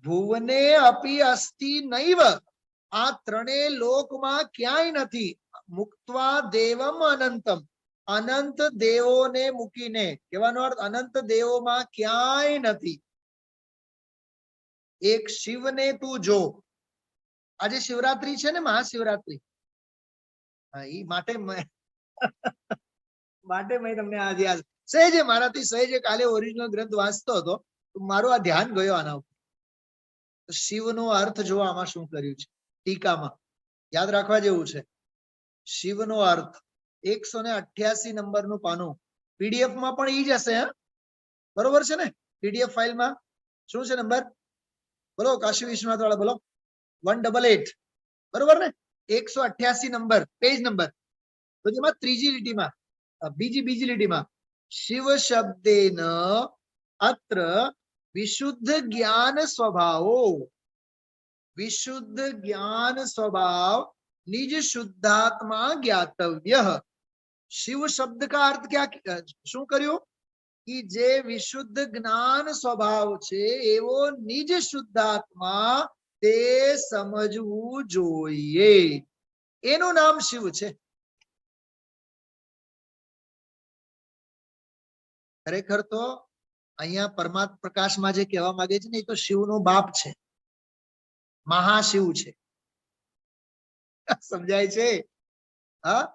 ભુવને અપી અસ્તિ નૈવ, આ ત્રણેય લોકમાં ક્યાંય નથી. મુક્ત્વા દેવમ અનંતમ, અનંત દેવોને મૂકીને. કહેવાનો અર્થ અનંત દેવોમાં ક્યાંય નથી. એક શિવને તું જો. આજે શિવરાત્રી છે ને, મહાશિવરાત્રી. એ માટે મેં તમને આજે સહેજે મારાથી સહેજે કાલે ઓરિજિનલ ગ્રંથ વાંચતો હતો, મારું આ ધ્યાન ગયો આના ઉપર. શિવનો અર્થ જો આમાં શું કર્યું છે ટીકામાં, યાદ રાખવા જેવું છે. શિવનો અર્થ 188 નંબરનું પાનું, પીડીએફ માં પણ ઈ જ હશે. હા, બરોબર છે ને? પીડીએફ ફાઇલમાં શું છે નંબર? બોલો કાશી વિશ્વનાથ વાળા, બોલો. 188, બરોબર ને? 188 નંબર, પેજ નંબર. તો જેમાં ત્રીજી લીટીમાં, બીજી લીટીમાં, શિવ શબ્દેન અત્ર विशुद्ध ज्ञान स्वभावो, विशुद्ध ज्ञान स्वभाव निज शुद्धात्मा ज्ञातव्य। शिव शब्द का अर्थ क्या शू कर्यो कि जे विशुद्ध ज्ञान स्वभाव छे एवो निज शुद्धात्मा ते समझवू जोईए, एनु नाम शिव छे। खरेखर तो अहिया परमात्मा प्रकाश में जे कहेवा मांगे छे ने तो शिव नो बाप छे, महाशिव छे। समझाय छे? हाँ,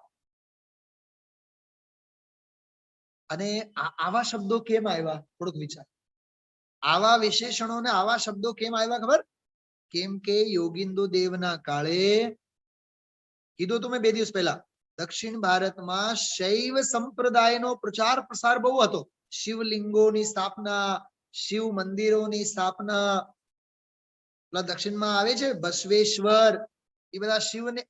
अने आवा शब्दों केम आव्या थोड़ुंक विचार। आवा विशेषणों ने आवा शब्दों केम आव्या खबर? केम के योगिंदु देवना काळे कीधुं तो मैं 2 दिवस पहला दक्षिण भारत में शैव संप्रदाय नो प्रचार प्रसार बहु हतो। शिवलिंगोनी स्थापना, शिव मंदिरोनी स्थापना, दक्षिण में आवे छे बसवेश्वर, ये बधा शिव ने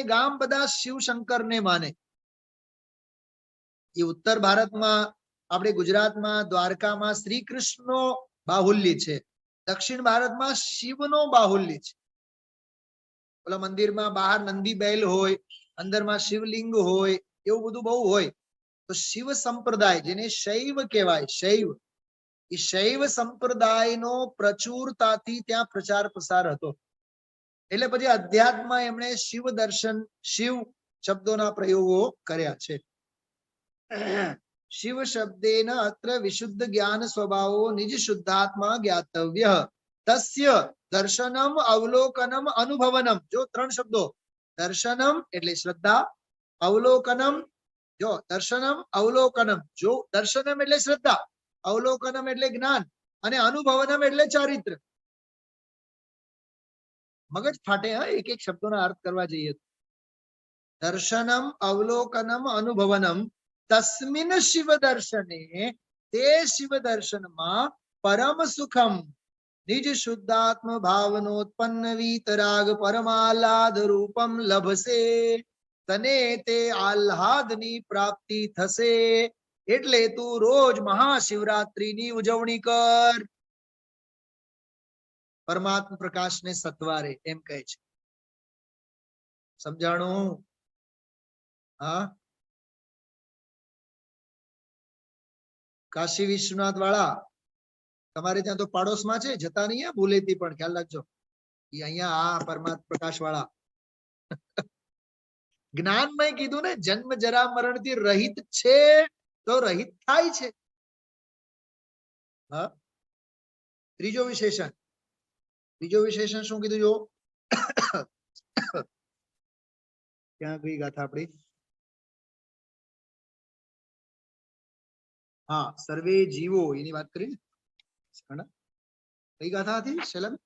गाम बधा शिव शंकर ने माने। ये उत्तर भारत में अपने गुजरात में द्वारका में श्री कृष्ण नो बाहुल्य छे, दक्षिण भारत में शिव नो बाहुल्य छे। ओला मंदिर में बहार नंदी बैल होय, अंदर में शिवलिंग होय, एवुं बधुं बहु होय। तो शिव संप्रदाय जेने शैव कहेवाय, शैव, ई शैव संप्रदाय नो प्रचुरताथी त्यां प्रचार प्रसार हतो। एटले पछी अध्यात्म एमणे शिव दर्शन, शिव शब्दोना प्रयोगो कर्या छे। शिव शब्देन अत्र विशुद्ध ज्ञान स्वभावो निज शुद्धात्मा ज्ञातव्य। तस्य दर्शनम अवलोकनम अनुभवनम, जो 3 शब्दों, दर्शनम एटले श्रद्धा, अवलोकनम, जो दर्शनम अवलोकनम, जो दर्शनम एटले श्रद्धा, अवलोकनम एटले ज्ञान, अने अनुभवनम एटले चारित्र। मगज फाटे हाँ एक एक शब्दों अर्थ करवा जाइए। दर्शनम अवलोकनम अनुभवनम तस्मिन् शिव दर्शने, ते शिव दर्शन मा परम सुखम निज शुद्धात्म भावनोत्पन्न वीतराग परमाह्लाद रूपम लभसे, तने ते आह्लादनी प्राप्ति थसे। एटले तू रोज महाशिवरात्रि नी उजवणी कर। परमात्मा प्रकाश ने सत्वारे एम कहे छे। समझाणु? हाँ, काशी विश्वनाथ वाला तमारे त्यां तो पाड़ोश में छे, जता नहीं है भूलेती, पण ख्याल राखजो ई अहींया आ परमात्मा प्रकाश वाला। ज्ञान में कीधुं ने जन्म जरा मरण थी रहित छे तो रहित थाय छे। हाँ, त्रीजो विशेषण, त्रीजो विशेषण शुं कीधुं जो? क्या गई गाथा आपणी? हाँ, सर्वे जीवो एनी बात करी ने। कई गाथा थी शैलन?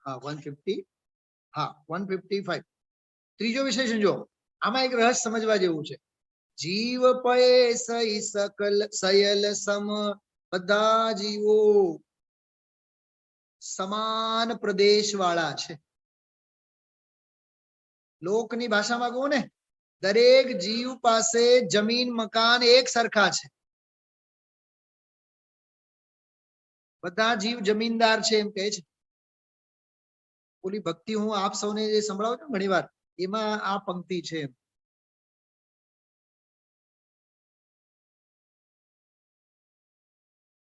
हाँ 150, हाँ 155। त्रीजो विशेषण जो आमा एक रहस्य समझवा जेवुं छे। जीव पये सई सकल सयल सम, बधा जीवो समान प्रदेश वाला छे। लोकनी भाषामां कहूं ने दरेक जीव पासे जमीन मकान एक सरखा छे। बधा जीव जमीनदार छे एम कहे छे। ओली भक्ति हूँ आप सौने जे संभळावुं छुं घणी वार, एमां आ पंक्ति छे।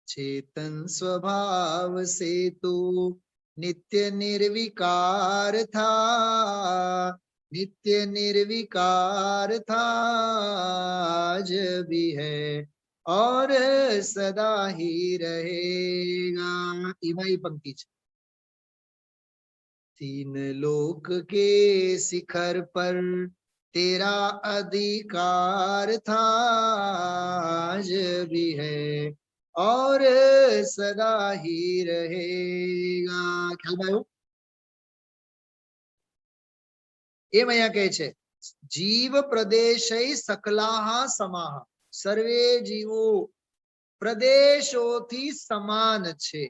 चेतन स्वभाव से तू नित्य निर्विकार था, नित्य निर्विकार था, आज भी है और सदा ही रहेगा। इमाई पंक्ति छे। 3 लोक के शिखर पर तेरा अधिकार था, आज भी है और सदा ही रहेगा। ख्याल में आयो? एम अहींया कहे छे जीव प्रदेशै सकलाहा समाह, सर्वे जीवो प्रदेशोथी समान छे।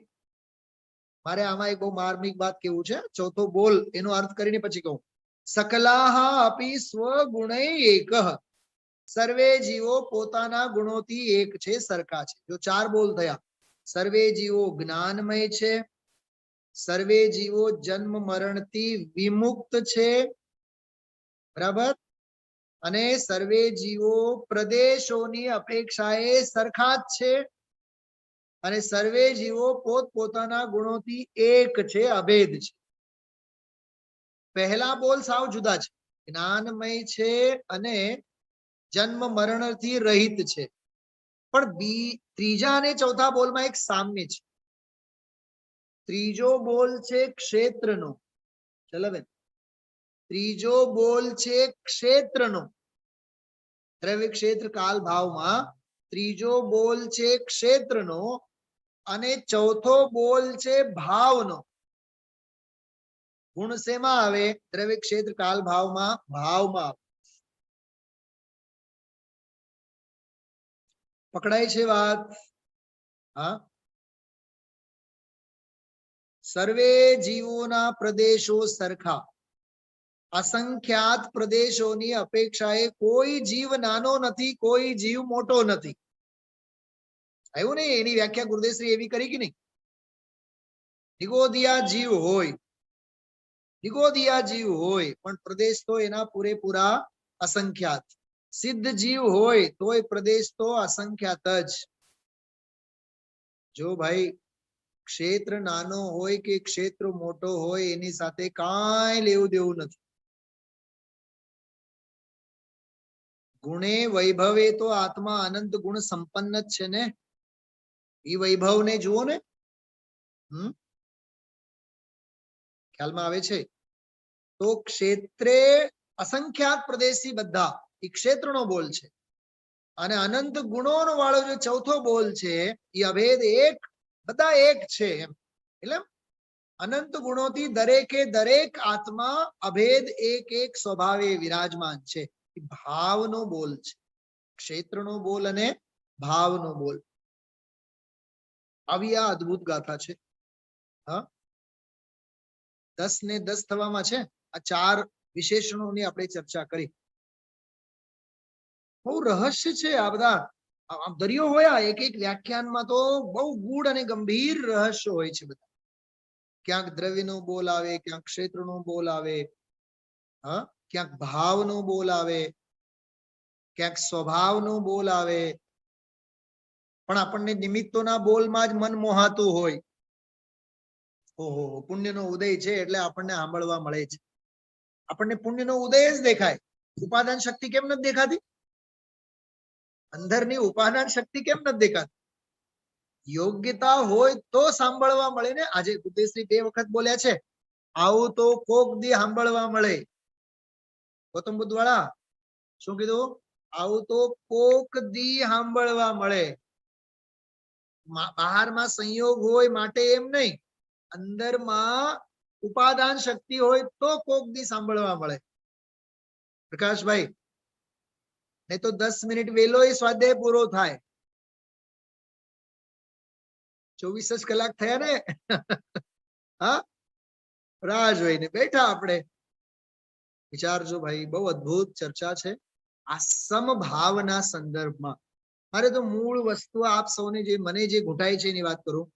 मारे आमा एक बहु मार्मिक बात केवुं छे, चौथो बोल एनो अर्थ करीने पछी कहूं। सकलाहा अपि स्वगुणै एकः, સર્વે જીવો પોતાના ગુણોથી એક છે, સરખા છે. જો 4 બોલ થયા. સર્વે જીવો જ્ઞાનમય છે, સર્વે જીવો જન્મ મરણથી વિમુક્ત છે, બરાબર, અને સર્વે જીવો પ્રદેશોની અપેક્ષાએ સરખા જ છે, અને સર્વે જીવો પોતપોતાના ગુણોથી એક છે, અભેદ છે. પહેલા બોલ સાવ જુદા છે. જ્ઞાનમય છે અને જન્મ મરણથી રહિત છે. પણ ત્રીજા અને ચોથા બોલમાં એક સામ્ય છે. ત્રીજો બોલ છે ક્ષેત્રનો. ચલો બેન, ત્રીજો બોલ છે ક્ષેત્રનો. દ્રવ્ય ક્ષેત્ર કાલ ભાવમાં ત્રીજો બોલ છે ક્ષેત્રનો અને ચોથો બોલ છે ભાવનો. ગુણ શેમાં આવે? દ્રવ્ય ક્ષેત્ર કાલ ભાવમાં ભાવમાં. પકડાય છે વાત? હા. સર્વે જીવોના પ્રદેશો સરખા. અસંખ્યાત પ્રદેશોની અપેક્ષાએ કોઈ જીવ નાનો નથી, કોઈ જીવ મોટો નથી. આવ્યું ને? એની વ્યાખ્યા ગુરુદેવશ્રી એવી કરી કે નહીં? નિગોદિયા જીવ હોય, નિગોદિયા જીવ હોય, પણ પ્રદેશ તો એના પૂરેપૂરા અસંખ્યાત. સિદ્ધ જીવ હોય તોય પ્રદેશ તો અસંખ્યાત જ. જો ભાઈ ક્ષેત્ર નાનો હોય કે ક્ષેત્ર મોટો હોય એની સાથે કાંઈ લેવું દેવું નથી. ગુણે વૈભવે તો આત્મા અનંત ગુણ સંપન્ન જ છે ને. એ વૈભવને જુઓ ને. ખ્યાલમાં આવે છે? તો ક્ષેત્રે અસંખ્યાત પ્રદેશી બધા એ ક્ષેત્રનો બોલ છે, અને અનંત ગુણોનો વાળો જે ચોથો બોલ છે એ અભેદ એક, બધા એક છે. એટલે અનંત ગુણોથી દરેકે દરેક આત્મા અભેદ એક એક સ્વભાવે વિરાજમાન છે. ભાવનો બોલ છે, ક્ષેત્રનો બોલ અને ભાવનો બોલ. આવી આ અદ્ભુત ગાથા છે. હા, 10 ને 10 થવામાં છે. આ 4 વિશેષણોની આપણે ચર્ચા કરી. બહુ રહસ્ય છે આ બધા. દરિયો હોય એક એક વ્યાખ્યાનમાં તો બહુ ગૂઢ અને ગંભીર રહસ્ય હોય છે બધા. ક્યાંક દ્રવ્યનો બોલ આવે, ક્યાંક ક્ષેત્રનો બોલ આવે, હા, ક્યાંક ભાવનો બોલ આવે, ક્યાંક સ્વભાવનો બોલ આવે. પણ આપણને નિમિત્તોના બોલમાં જ મન મોહાતું હોય. ઓહો, પુણ્યનો ઉદય છે એટલે આપણને સાંભળવા મળે છે. આપણને પુણ્યનો ઉદય જ દેખાય. ઉપાદાન શક્તિ કેમ નથી દેખાતી? અંદરની ઉપાદાન શક્તિ કેમ નથી દેખાતી? યોગ્યતા હોય તો સાંભળવા મળે ને. આજે ગુરુદેવશ્રી 2 વખત બોલ્યા છે, આવું તો કોક દી સાંભળવા મળે. ગૌતમ બુદ્ધ વાળા શું કીધું? આવું તો કોક દી સાંભળવા મળે. બહારમાં સંયોગ હોય માટે એમ નહીં, અંદરમાં ઉપાદાન શક્તિ હોય તો કોક દી સાંભળવા મળે. પ્રકાશભાઈ, નહીં તો 10 મિનિટ વેલો એ સ્વાધ્યાય પૂરો થાય. 24 જ કલાક થયા ને. હા, રાહ જોઈને બેઠા આપણે. વિચારજો ભાઈ, બહુ અદ્ભુત ચર્ચા છે આ સમભાવના સંદર્ભમાં. મારે તો મૂળ વસ્તુ આપ સૌને જે મને જે ઘૂંટાય છે એની વાત કરું.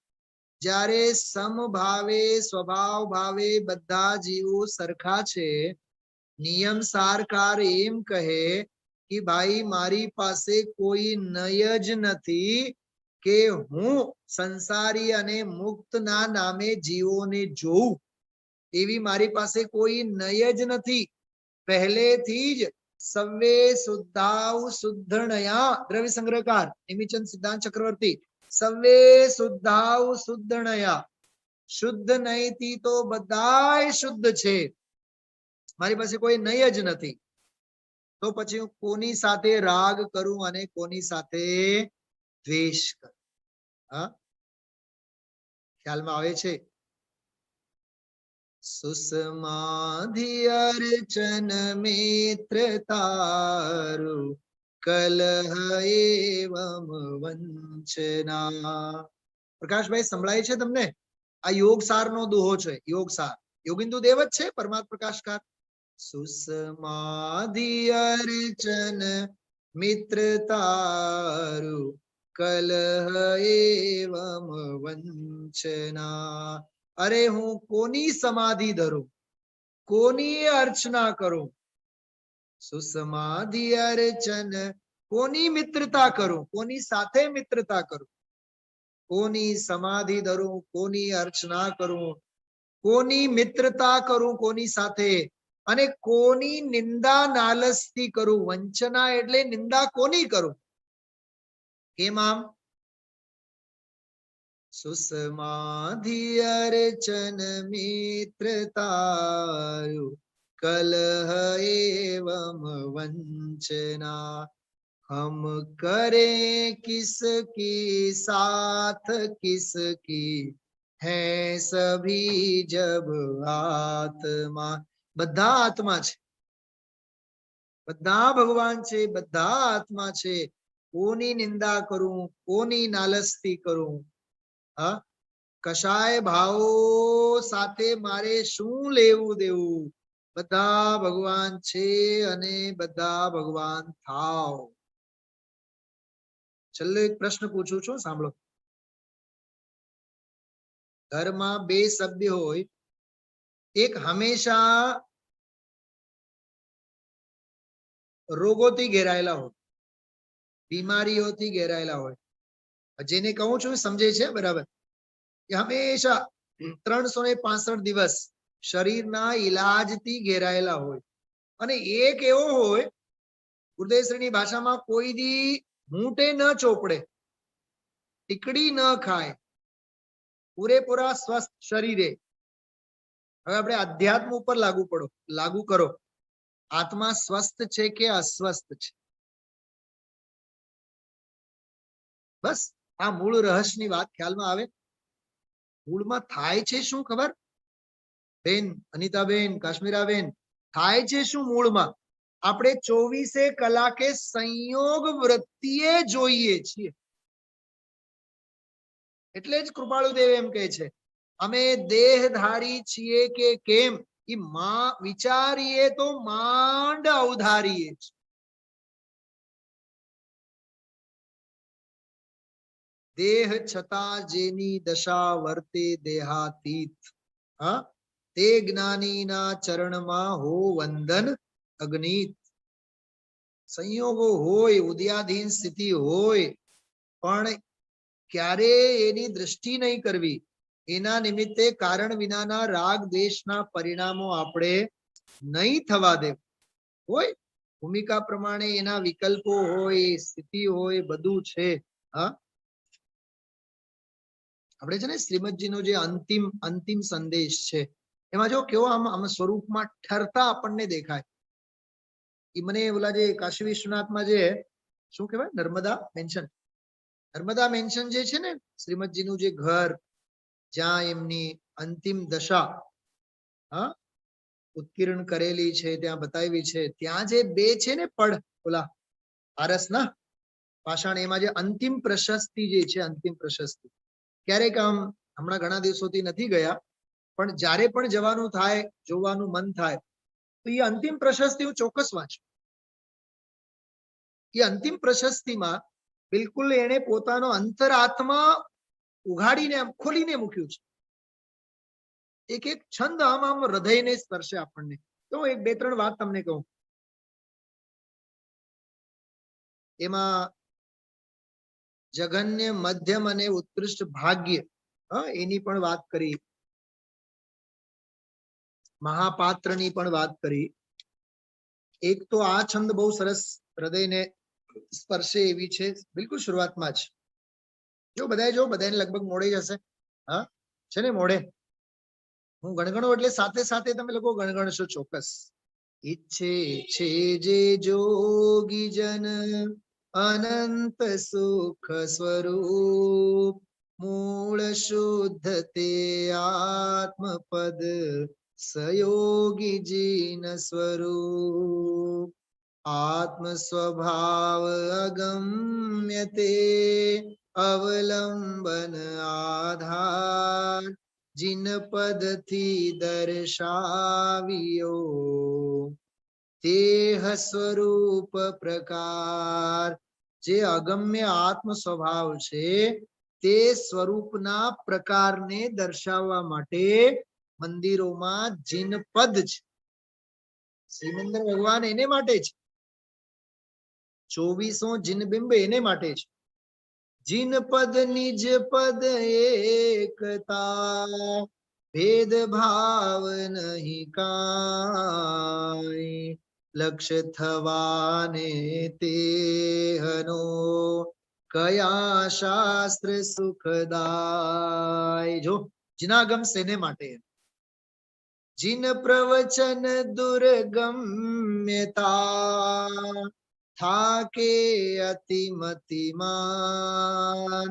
જ્યારે સમભાવે સ્વભાવ ભાવે બધા જીવો સરખા છે, નિયમ સારકાર એમ કહે કે ભાઈ મારી પાસે કોઈ નય જ નથી કે હું સંસારી અને મુક્તના નામે જીવોને જોઉં. એવી મારી પાસે કોઈ નય જ નથી. પહેલેથી જ સવે શુદ્ધાવ શુદ્ધણયા. દ્રવ્ય સંગ્રહકાર નિમિચંદ સિદ્ધાંત ચક્રવર્તી. સવે શુદ્ધાવ શુદ્ધણયા. શુદ્ધ નયથી તો બધાય શુદ્ધ છે. મારી પાસે કોઈ નય જ નથી. તો પછી હું કોની સાથે રાગ કરું અને કોની સાથે દ્વેષ કરું? હા, ખ્યાલમાં આવે છે? સુસમાધિ અર્ચન મિત્ર તારુ કલહ એવમ વંચના. પ્રકાશભાઈ સંભળાય છે તમને? આ યોગ સાર નો દોહો છે. યોગ સાર યોગિંદુ દેવ જ છે, પરમાત્મ પ્રકાશકાર. સુસમાધિ અર્ચન મિત્રતારુ કલહ એવમ વંચના. અરે હું કોની સમાધિ ધરું, કોની અર્ચના કરું, સુસમાધિ અર્ચન કોની મિત્રતા કરું, કોની સાથે મિત્રતા કરું, કોની સમાધિ ધરું, કોની અર્ચના કરું, કોની મિત્રતા કરું, કોની સાથે, અને કોની નિંદા નાલસથી કરું. વંચના એટલે નિંદા કોની કરું? કેમ આમ? સુસમાધિ અર્ચન મિત્રતારુ કલહ એવમ વંચના. हम करे किसकी साथ किसकी है सभी जब आत्मा. બધા આત્મા છે, બધા ભગવાન છે, બધા આત્મા છે. કોની નિંદા કરું, કોની નાલસથી કરું? હા, કશાય ભાવો સાથે મારે શું લેવું દેવું? બધા ભગવાન છે અને બધા ભગવાન થાવ. છેલ્લો એક પ્રશ્ન પૂછું છું, સાંભળો. ઘરમાં બે સભ્ય હોય, એક હંમેશા રોગોથી ઘેરાયેલા હોય, બીમારીઓથી ઘેરાયેલા હોય. જેને કહું છું સમજે છે બરાબર? કે હંમેશા 365 દિવસ શરીરના ઈલાજથી ઘેરાયેલા હોય. અને એક એવો હોય, ગુરુદેવશ્રીની ભાષામાં, કોઈ દી મૂંટે ન ચોપડે, ટીકડી ન ખાય, પૂરેપૂરા સ્વસ્થ શરીરે. હવે આપણે અધ્યાત્મ ઉપર લાગુ કરો. આત્મા સ્વસ્થ છે કે અસ્વસ્થ છે? બસ આ મૂળ રહસ્યની વાત ખ્યાલમાં આવે. મૂળમાં થાય છે શું ખબર? બેન અનિતાબેન, કાશ્મીરાબેન, થાય છે શું મૂળમાં? આપણે 24 કલાકે સંયોગ વૃત્તિએ જોઈએ છીએ. એટલે જ કૃપાળુદેવ એમ કહે છે, અમે દેહધારી છીએ કે કેમ, એ વિચારીએ તો માંડ અવધારીએ છીએ. દેહ છતાં જેની દશા વર્તે દેહાતીત, હા, તે જ્ઞાનીના ચરણમાં હો વંદન અગ્નિત. સંયોગો હોય, ઉદયાધીન સ્થિતિ હોય, પણ ક્યારે એની દ્રષ્ટિ નહીં કરવી. એના નિમિત્તે કારણ વિનાના રાગ દ્વેષના પરિણામો આપણે નહીં થવા દે. હોય ભૂમિકા પ્રમાણે એના વિકલ્પો હોય, સ્થિતિ હોય, બધું છે. હા, આપણે છે ને શ્રીમદજીનો જે અંતિમ સંદેશ છે, એમાં જો કેવો આમ સ્વરૂપમાં ઠરતા આપણને દેખાય. એ મને ઓલા જે કાશી વિશ્વનાથમાં જે શું કહેવાય, નર્મદા મેન્શન જે છે ને, શ્રીમદજીનું જે ઘર, જ્યાં એમની અંતિમ દશા ઉત્કીર્ણ કરેલી છે, ત્યાં બતાવી છે. ત્યાં જે બે છે ને પડ, ઓલા આરસના પાષાણ, એમાં જે અંતિમ પ્રશસ્તિ જે છે, અંતિમ પ્રશસ્તિ, ક્યારેક આમ હમણાં ઘણા દિવસોથી નથી ગયા, પણ જ્યારે પણ જવાનું થાય, જોવાનું મન થાય, તો એ અંતિમ પ્રશસ્તિ હું ચોક્કસ વાંચું. એ અંતિમ પ્રશસ્તિમાં બિલકુલ એને પોતાનો અંતરાત્મા ઉઘાડીને આમ ખોલીને મૂક્યું છે. એક એક છંદ આમ હૃદયને સ્પર્શે આપણને. તો એક બે ત્રણ વાત તમને કહું. એમાં જઘન્ય, મધ્યમ અને ઉત્કૃષ્ટ ભાગ્ય, એની પણ વાત કરી, મહાપાત્રની પણ વાત કરી. એક તો આ છંદ બહુ સરસ હૃદયને સ્પર્શે એવી છે, બિલકુલ શરૂઆતમાં જ. બધાને લગભગ મોડે જ હશે. હા, છે ને મોડે. હું ગણગણો એટલે સાથે સાથે તમે લોકો ગણગણશો ચોક્કસ. ઈચ્છે છે જે જોગી જન અનંત સુખ સ્વરૂપ, મૂળ શુદ્ધ તે આત્મપદ સયોગી જીન સ્વરૂપ. આત્મ સ્વભાવ અગમ્ય તે અવલંબન આધાર, જીન પદથી દર્શાવ્યો તેહ સ્વરૂપ પ્રકાર, જે અગમ્ય આત્મ સ્વભાવ છે તે સ્વરૂપના પ્રકારને દર્શાવવા માટે મંદિરોમાં જીનપદ છે. શ્રીમંદર ભગવાન એને માટે છે. 2400 જીનબિંબ એને માટે છે. જીનપદ નિજ પદ એકતા, ભેદભાવ નહીં કાંઈ, લક્ષ્ય થવાને તેહનો કયા શાસ્ત્ર સુખદાય. જો જીનાગમ સેને માટે, જીન પ્રવચન દુર્ગમ્યતા, થાકે અતિમતિમાન.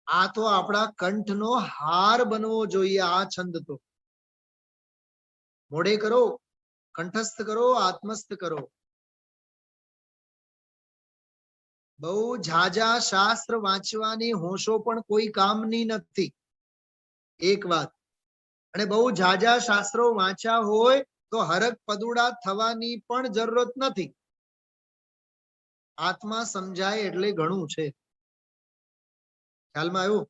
આ તો આપણા કંઠનો હાર બનવો જોઈએ. આ છંદ તો મોઢે કરો, કંઠસ્થ કરો, આત્મસ્થ કરો. બહુ ઝાઝા શાસ્ત્ર વાંચવાની હોશો પણ કોઈ કામની નથી, એક વાત. અને બહુ ઝાઝા શાસ્ત્રો વાંચ્યા હોય તો હરક પદુડા થવાની પણ જરૂરત નથી. આત્મા સમજાય એટલે ઘણું છે. ખ્યાલમાં આવ્યું?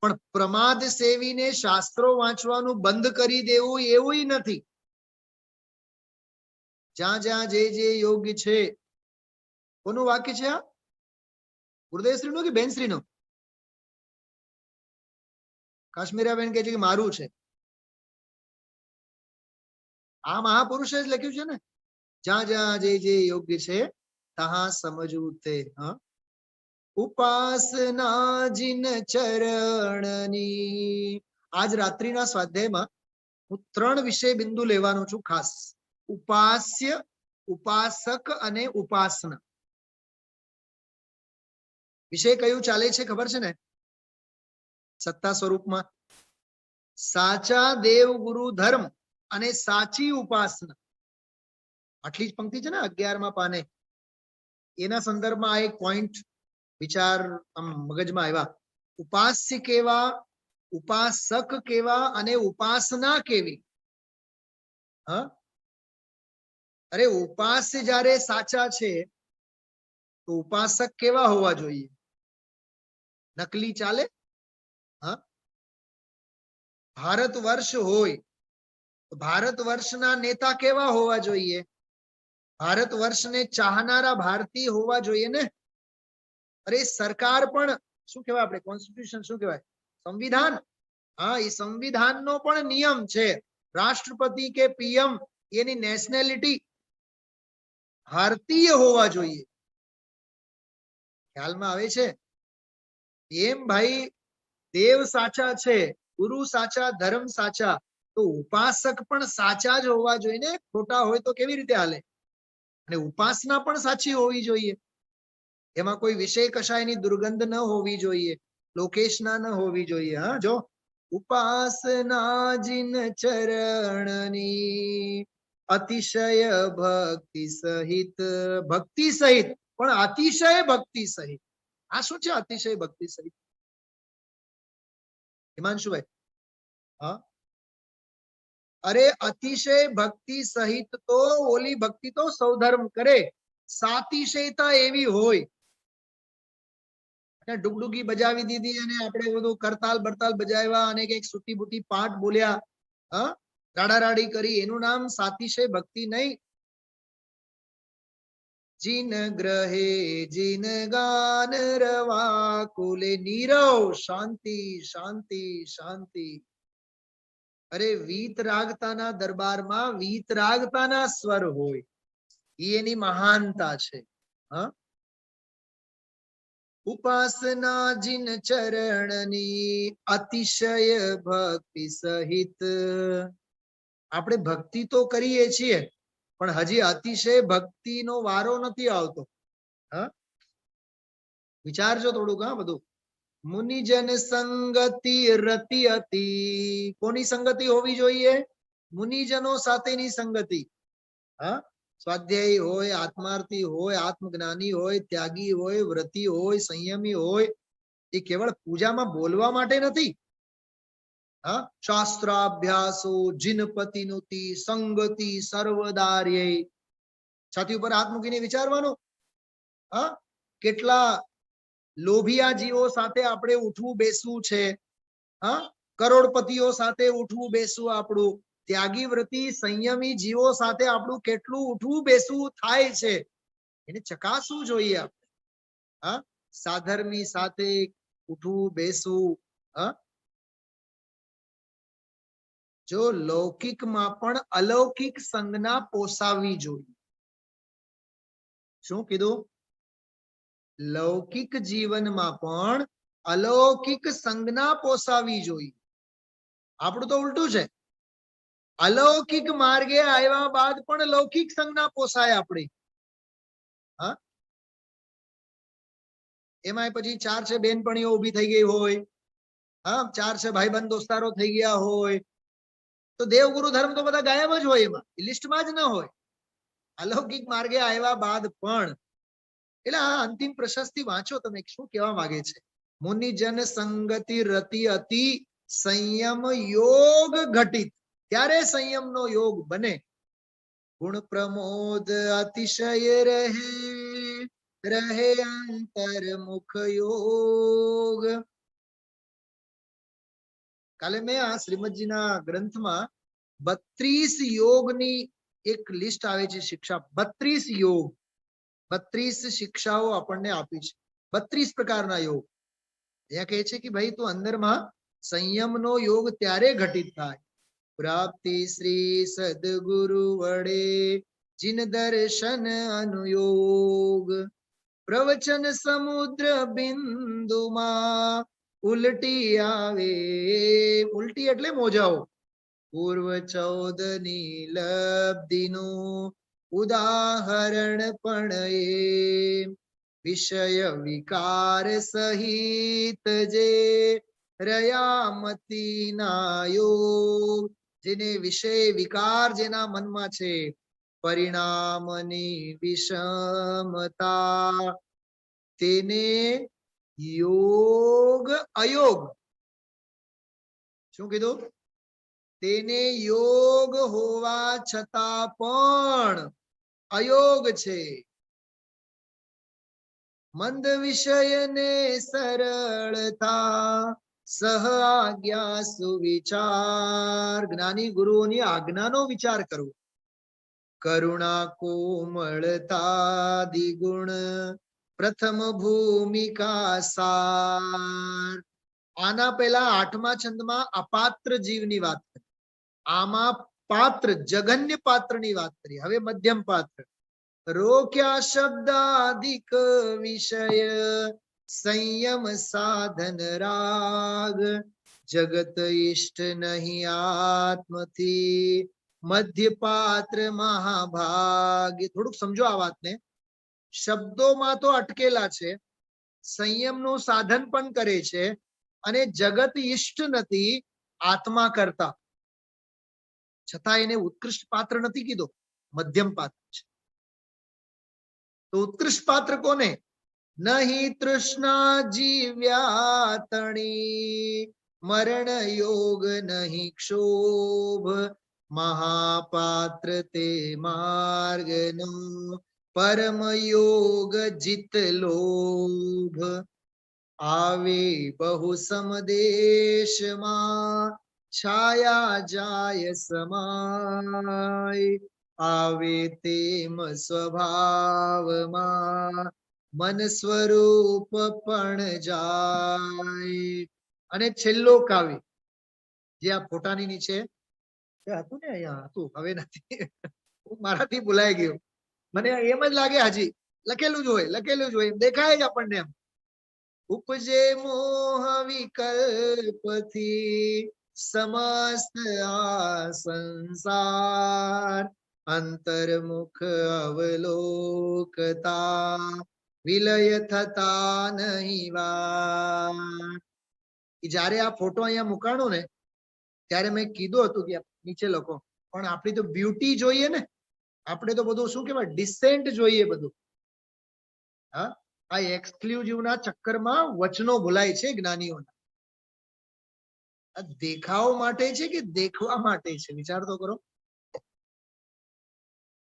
પણ પ્રમાદ સેવીને શાસ્ત્રો વાંચવાનું બંધ કરી દેવું એવું નથી. જ્યાં જ્યાં જે યોગ્ય છે. કોનું વાક્ય છે આ? ગુરુદેવશ્રીનું કે બેનશ્રીનું? કાશ્મીરાબેન કહે છે કે મારું છે. આ મહાપુરુષે જ લખ્યું છે ને, જ્યાં જ્યાં જે યોગ્ય છે તહા સમજવું તે. ઉપાસના જીન ચરણની. આજ રાત્રિના સ્વાધ્યાયમાં હું 3 વિષય બિંદુ લેવાનો છું ખાસ. ઉપાસ્ય, ઉપાસક અને ઉપાસના. વિષય કયું ચાલે છે ખબર છે ને? સત્તા સ્વરૂપમાં સાચા દેવ ગુરુ ધર્મ અને સાચી ઉપાસના. આટલી જ પંક્તિ છે ને 11મા પાને. એના સંદર્ભમાં આ એક પોઈન્ટ વિચાર આમ મગજમાં આવ્યા. ઉપાસ્ય કેવા, ઉપાસક કેવા અને ઉપાસના કેવી? અરે ઉપાસ્ય જ્યારે સાચા છે તો ઉપાસક કેવા હોવા જોઈએ? નકલી ચાલે? ભારત વર્ષ હોય તો ભારત વર્ષના નેતા કેવા હોવા જોઈએ? ભારત વર્ષને ચાહનારા ભારતીય હોવા જોઈએ ને. અરે સરકાર પણ શું કહેવાય, આપણે કોન્સ્ટિટ્યુશન શું કહેવાય? સંવિધાન. હા, એ સંવિધાનનો પણ નિયમ છે. રાષ્ટ્રપતિ કે પીએમ એની નેશનાલિટી ભારતીય હોવા જોઈએ. ખ્યાલમાં આવે છે? એમ ભાઈ, દેવ સાચા છે, ગુરુ સાચા, ધર્મ સાચા, તો ઉપાસક પણ સાચા જ હોવા જોઈએ ને. ખોટા હોય તો કેવી રીતે હાલે? અને ઉપાસના પણ સાચી હોવી જોઈએ. એમાં કોઈ વિષય કશાયની દુર્ગંધ ન હોવી જોઈએ, લોકેશના ન હોવી જોઈએ. હા, જો ઉપાસના જીન ચરણની, અતિશય ભક્તિ સહિત. ભક્તિ સહિત પણ અતિશય ભક્તિ સહિત. આ શું છે અતિશય ભક્તિ સહિત? હિમાંશુભાઈ? હા, અરે અતિશય ભક્તિ સહિત તો ઓલી ભક્તિ તો સૌધર્મ કરે. સાતિશયતા એવી હોય, ડુગડુગી બજાવી દીધી અને આપણે બધું કરતાલ બરતાલ બજાવ્યા અને કઈક સુટી બુટી પાઠ બોલ્યા, રાડારાડી કરી, એનું નામ સાતિશય ભક્તિ નહીં. જીન ગ્રહે જીન ગાન રવા કુલે, નીરવ શાંતિ શાંતિ શાંતિ. અરે વીતરાગતાના દરબારમાં વીતરાગતાના સ્વર હોય, એ એની મહાનતા છે. ઉપાસના જીન ચરણની, અતિશય ભક્તિ સહિત. આપણે ભક્તિ તો કરીએ છીએ પણ હજી અતિશય ભક્તિનો વારો નથી આવતો. વિચારજો થોડુંક. બધું મુનિજન સંગતિ રતિ હતી. કોની સંગતિ હોવી જોઈએ? મુનિજનો સાથેની સંગતિ. સ્વાધ્યાયી હોય, આત્માર્થી હોય, આત્મજ્ઞાની હોય, ત્યાગી હોય, વ્રતી હોય, સંયમી હોય. એ કેવળ પૂજામાં બોલવા માટે નથી. શાસ્ત્રાભ્યાસો જીનપતિનુતિ સંગતિ સર્વદાર્ય. છાતી ઉપર હાથ મૂકીને વિચારવાનું, હા, કેટલા લોભિયા જીવો સાથે આપણે ઉઠવું બેસવું છે, હા, કરોડપતિઓ સાથે ઉઠવું બેસવું આપણું, ત્યાગી વ્રતી સંયમી જીવો સાથે આપણું કેટલું ઉઠવું બેસવું થાય છે, એને ચકાસવું જોઈએ આપણે. હા, સાધર્મી સાથે ઉઠવું બેસવું, હા, જો લૌકિકમાં પણ અલૌકિક સંજ્ઞા પોસાવવી જોઈએ. શું કીધું? લૌકિક જીવનમાં પણ અલૌકિક સંજ્ઞા પોસાવવી જોઈએ. આપણું તો ઉલટું છે, અલૌકિક માર્ગે આવ્યા બાદ પણ લૌકિક સંજ્ઞા પોસાય આપણી. હા, એમાં પછી 4 છે બેનપણીઓ ઉભી થઈ ગઈ હોય, હા, 4 છે ભાઈબંધ દોસ્તારો થઈ ગયા હોય, તો દેવગુરુ ધર્મ તો બધા ગાયબ જ હોય, એમાં લિસ્ટમાં જ ન હોય. અલૌકિક માર્ગે આવ્યા બાદ પણ. એટલે આ અંતિમ પ્રશસ્તિ વાંચો તમે, શું કહેવા માંગે છે. મુનિજન સંગતિ રતિ અતિ સંયમ યોગ ઘટિત. ત્યારે સંયમનો યોગ બને. ગુણ પ્રમોદ અતિશય રહે અંતર મુખ યોગ. કાલે મેં આ શ્રીમદજીના ગ્રંથમાં 32 યોગની એક લિસ્ટ આવે છે, શિક્ષા 32 યોગ, 32 શિક્ષાઓ આપણને આપી છે, 32 પ્રકારના યોગ. અહીંયા કહે છે કે ભાઈ તું અંદરમાં સંયમનો યોગ ત્યારે ઘટિત થાય, પ્રાપ્તિ શ્રી સદગુરુ વડે જીન દર્શન અનુયોગ, પ્રવચન સમુદ્ર બિંદુમાં ઉલટી આવે. ઉલટી એટલે મોજાઓ. પૂર્વ 14 ની લબ્ધિનું ઉદાહરણ પણ એ, વિષય વિકાર સહિત જે રયામતી ના યોગ. જેને વિષય વિકાર જેના મનમાં છે, પરિણામની વિષમતા, તેને યોગ અયોગ. શું કીધું? તેને યોગ હોવા છતાં પણ અયોગ છે. મંદ વિષયને સરળતા સહ આજ્ઞા સુવિચાર. જ્ઞાની ગુરુઓની આજ્ઞાનો વિચાર કરવો. કરુણા કોમળતા દિગુણ પ્રથમ ભૂમિકા સાર. આના પહેલા 8મા છંદમાં અપાત્ર જીવની વાત કરી, આમાં પાત્ર જગન્ય પાત્રની વાત કરી. હવે મધ્યમ પાત્ર. રોક્યા શબ્દાધિક વિષય સંયમ સાધન રાગ, જગત ઇષ્ટ નહીં આત્મથી મધ્ય પાત્ર મહાભાગ. થોડુંક સમજો આ વાતને. શબ્દોમાં તો અટકેલા છે, સંયમનું સાધન પણ કરે છે, અને જગત ઇષ્ટ નથી આત્મા કરતા, છતાં એને ઉત્કૃષ્ટ પાત્ર નથી કીધો, મધ્યમ પાત્ર છે. તો ઉત્કૃષ્ટ પાત્ર કોને? નહીં તૃષ્ણા જીવ્યા તણી, મરણ યોગ નહીં ક્ષોભ, મહાપાત્ર તે માર્ગનો પરમ યોગ જીત લોભ. આવે બહુ સમદેશમાં છાયા જાય સમાય, આવે તેમ સ્વભાવમાં મન સ્વરૂપ પણ જાય. અને છેલ્લો કાવ્ય જે આ ફોટાની નીચે હતું ને, અહીંયા હતું, હવે નથી, મારાથી ભૂલાઈ ગયું. મને એમ જ લાગે હજી લખેલું જ હોય, દેખાય જ આપણને એમ. ઉપજે મોહ વિકલ્પથી સમસ્ત આ સંસાર, અંતર્મુખ અવલોકતા વિલય થતા નહીં વાર. જ્યારે આ ફોટો અહીંયા મુકાણો ને, ત્યારે મેં કીધું હતું કે નીચે લખો, પણ આપણી તો બ્યુટી જોઈએ ને, આપણે તો બધું શું કહેવાય, ડિસેન્ટ જોઈએ બધું. હા, આ એક્સક્લુઝિવના ચક્કરમાં વચનો ભૂલાય છે જ્ઞાનીઓના. આ દેખાવ માટે છે કે દેખવા માટે છે? વિચાર તો કરો.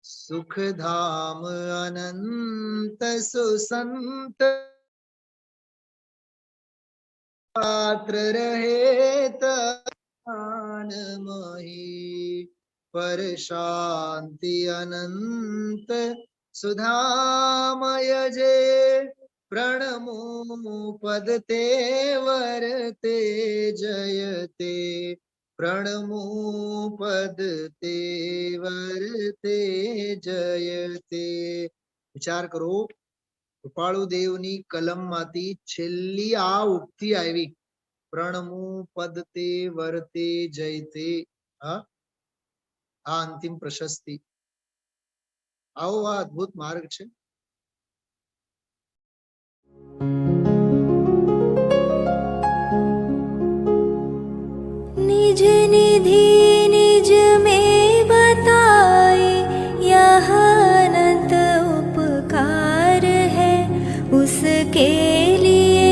सुख धाम अनंत सुसंत पात्र रहे तान मही पर शांति अनंत सुधामय जे प्रणमो पद ते वरते जयते प्रणमो पद ते वरते जयते। વિચાર કરો, કૃપાળુ દેવની કલમમાંથી છેલ્લી આ ઉક્તિ આવી, પ્રણમુ પદ તે વર્તે જયતે. આ અંતિમ પ્રશસ્તિ. આવો આ અદ્ભુત માર્ગ છે. निज निधि निज में बताए यह अनंत उपकार है, उसके लिए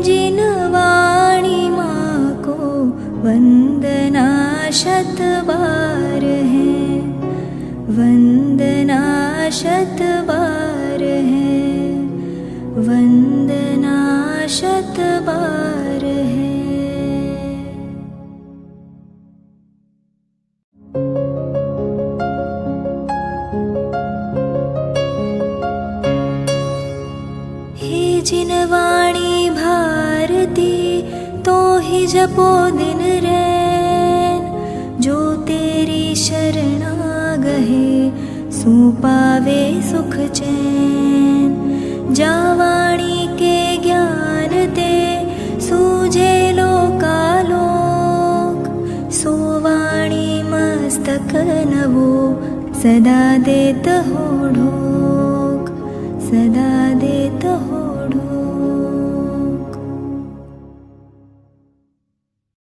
जिन वाणी माँ को वंदना शत बार है, वंदना शत बार है, वंदना शत बार है। हे जिन वाणी भारती तो ही जपो दिन रैन, जो तेरी शरणा गहे सो पावे सुख चैन। जा वाणी के ज्ञान ते सूझे लोकालोक, सो वाणी मस्तक नवो सदा देत हो ढोक, सदा देत हो ढोक।